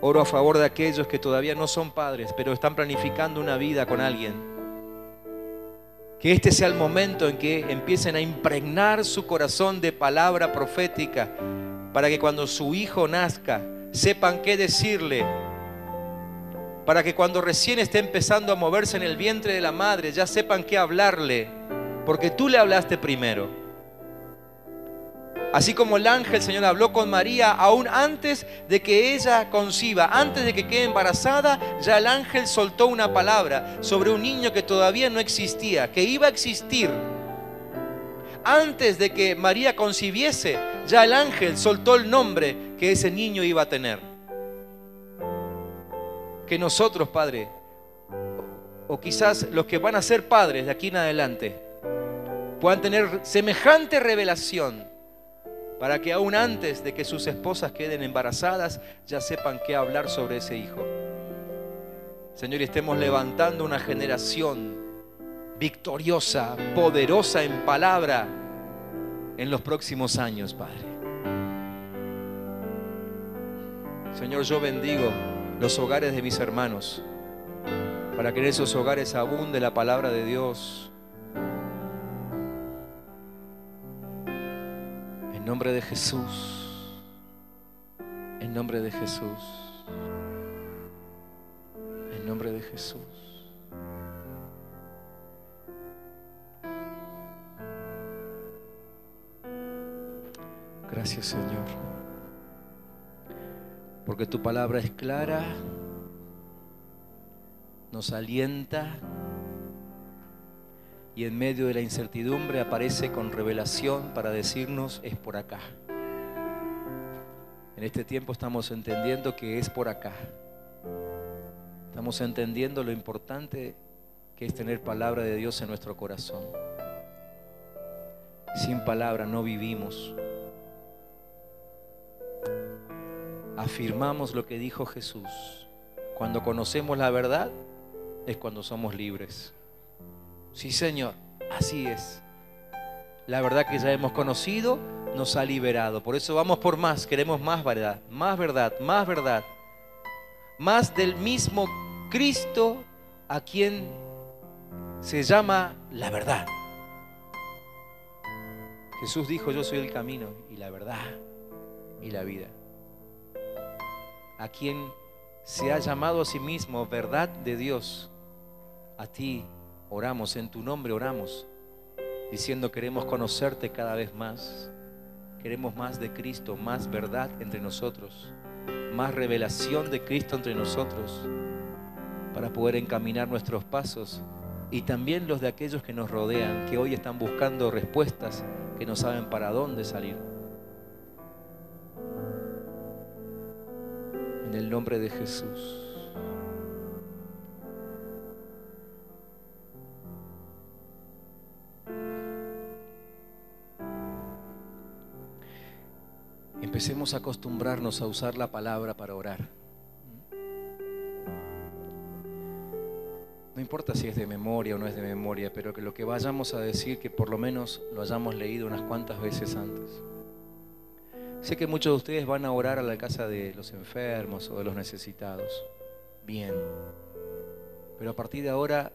Oro a favor de aquellos que todavía no son padres, pero están planificando una vida con alguien. Que este sea el momento en que empiecen a impregnar su corazón de palabra profética, para que cuando su hijo nazca sepan qué decirle, para que cuando recién esté empezando a moverse en el vientre de la madre ya sepan qué hablarle, porque tú le hablaste primero. Así como el ángel, Señor, habló con María aún antes de que ella conciba, antes de que quede embarazada, ya el ángel soltó una palabra sobre un niño que todavía no existía, que iba a existir. Antes de que María concibiese, ya el ángel soltó el nombre que ese niño iba a tener. Que nosotros, Padre, o quizás los que van a ser padres de aquí en adelante, puedan tener semejante revelación, para que aún antes de que sus esposas queden embarazadas, ya sepan qué hablar sobre ese hijo. Señor, y estemos levantando una generación victoriosa, poderosa en palabra en los próximos años, Padre. Señor, yo bendigo los hogares de mis hermanos, para que en esos hogares abunde la palabra de Dios. En nombre de Jesús, en nombre de Jesús, en nombre de Jesús. Gracias, Señor, porque tu palabra es clara, nos alienta y en medio de la incertidumbre aparece con revelación para decirnos: es por acá. En este tiempo estamos entendiendo que es por acá. Estamos entendiendo lo importante que es tener palabra de Dios en nuestro corazón. Sin palabra no vivimos. Afirmamos lo que dijo Jesús: cuando conocemos la verdad es cuando somos libres. Sí, Señor, así es. La verdad que ya hemos conocido nos ha liberado. Por eso vamos por más, queremos más verdad, más verdad, más verdad. Más del mismo Cristo a quien se llama la verdad. Jesús dijo: yo soy el camino y la verdad y la vida. A quien se ha llamado a sí mismo verdad de Dios. A ti oramos, en tu nombre oramos, diciendo: queremos conocerte cada vez más. Queremos más de Cristo, más verdad entre nosotros, más revelación de Cristo entre nosotros, para poder encaminar nuestros pasos y también los de aquellos que nos rodean, que hoy están buscando respuestas, que no saben para dónde salir. En el nombre de Jesús. Empecemos a acostumbrarnos a usar la palabra para orar. No importa si es de memoria o no es de memoria, pero que lo que vayamos a decir, que por lo menos lo hayamos leído unas cuantas veces antes. Sé que muchos de ustedes van a orar a la casa de los enfermos o de los necesitados. Bien. Pero a partir de ahora,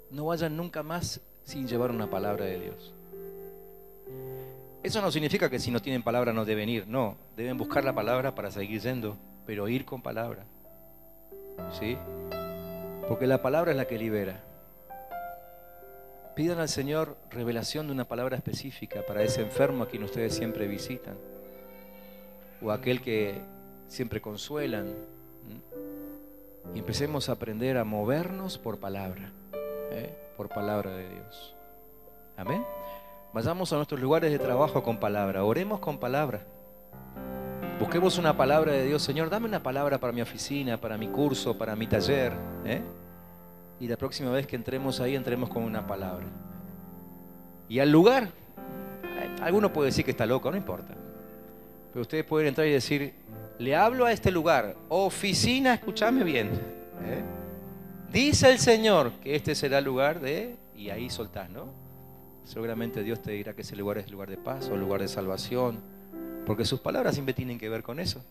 no vayan nunca más sin llevar una palabra de Dios. Eso no significa que si no tienen palabra no deben ir. No, deben buscar la palabra para seguir yendo, pero ir con palabra. ¿Sí? Porque la palabra es la que libera. Pidan al Señor revelación de una palabra específica para ese enfermo a quien ustedes siempre visitan, o aquel que siempre consuelan. Y empecemos a aprender a movernos por palabra, por palabra de Dios. Amén. Vayamos a nuestros lugares de trabajo con palabra, oremos con palabra. Busquemos una palabra de Dios. Señor, dame una palabra para mi oficina, para mi curso, para mi taller. Y la próxima vez que entremos ahí, entremos con una palabra. Y al lugar, alguno puede decir que está loco, no importa. Pero ustedes pueden entrar y decir: le hablo a este lugar, oficina, escúchame bien. Dice el Señor que este será el lugar de... Y ahí soltás, ¿no? Seguramente Dios te dirá que ese lugar es lugar de paz o lugar de salvación, porque sus palabras siempre tienen que ver con eso.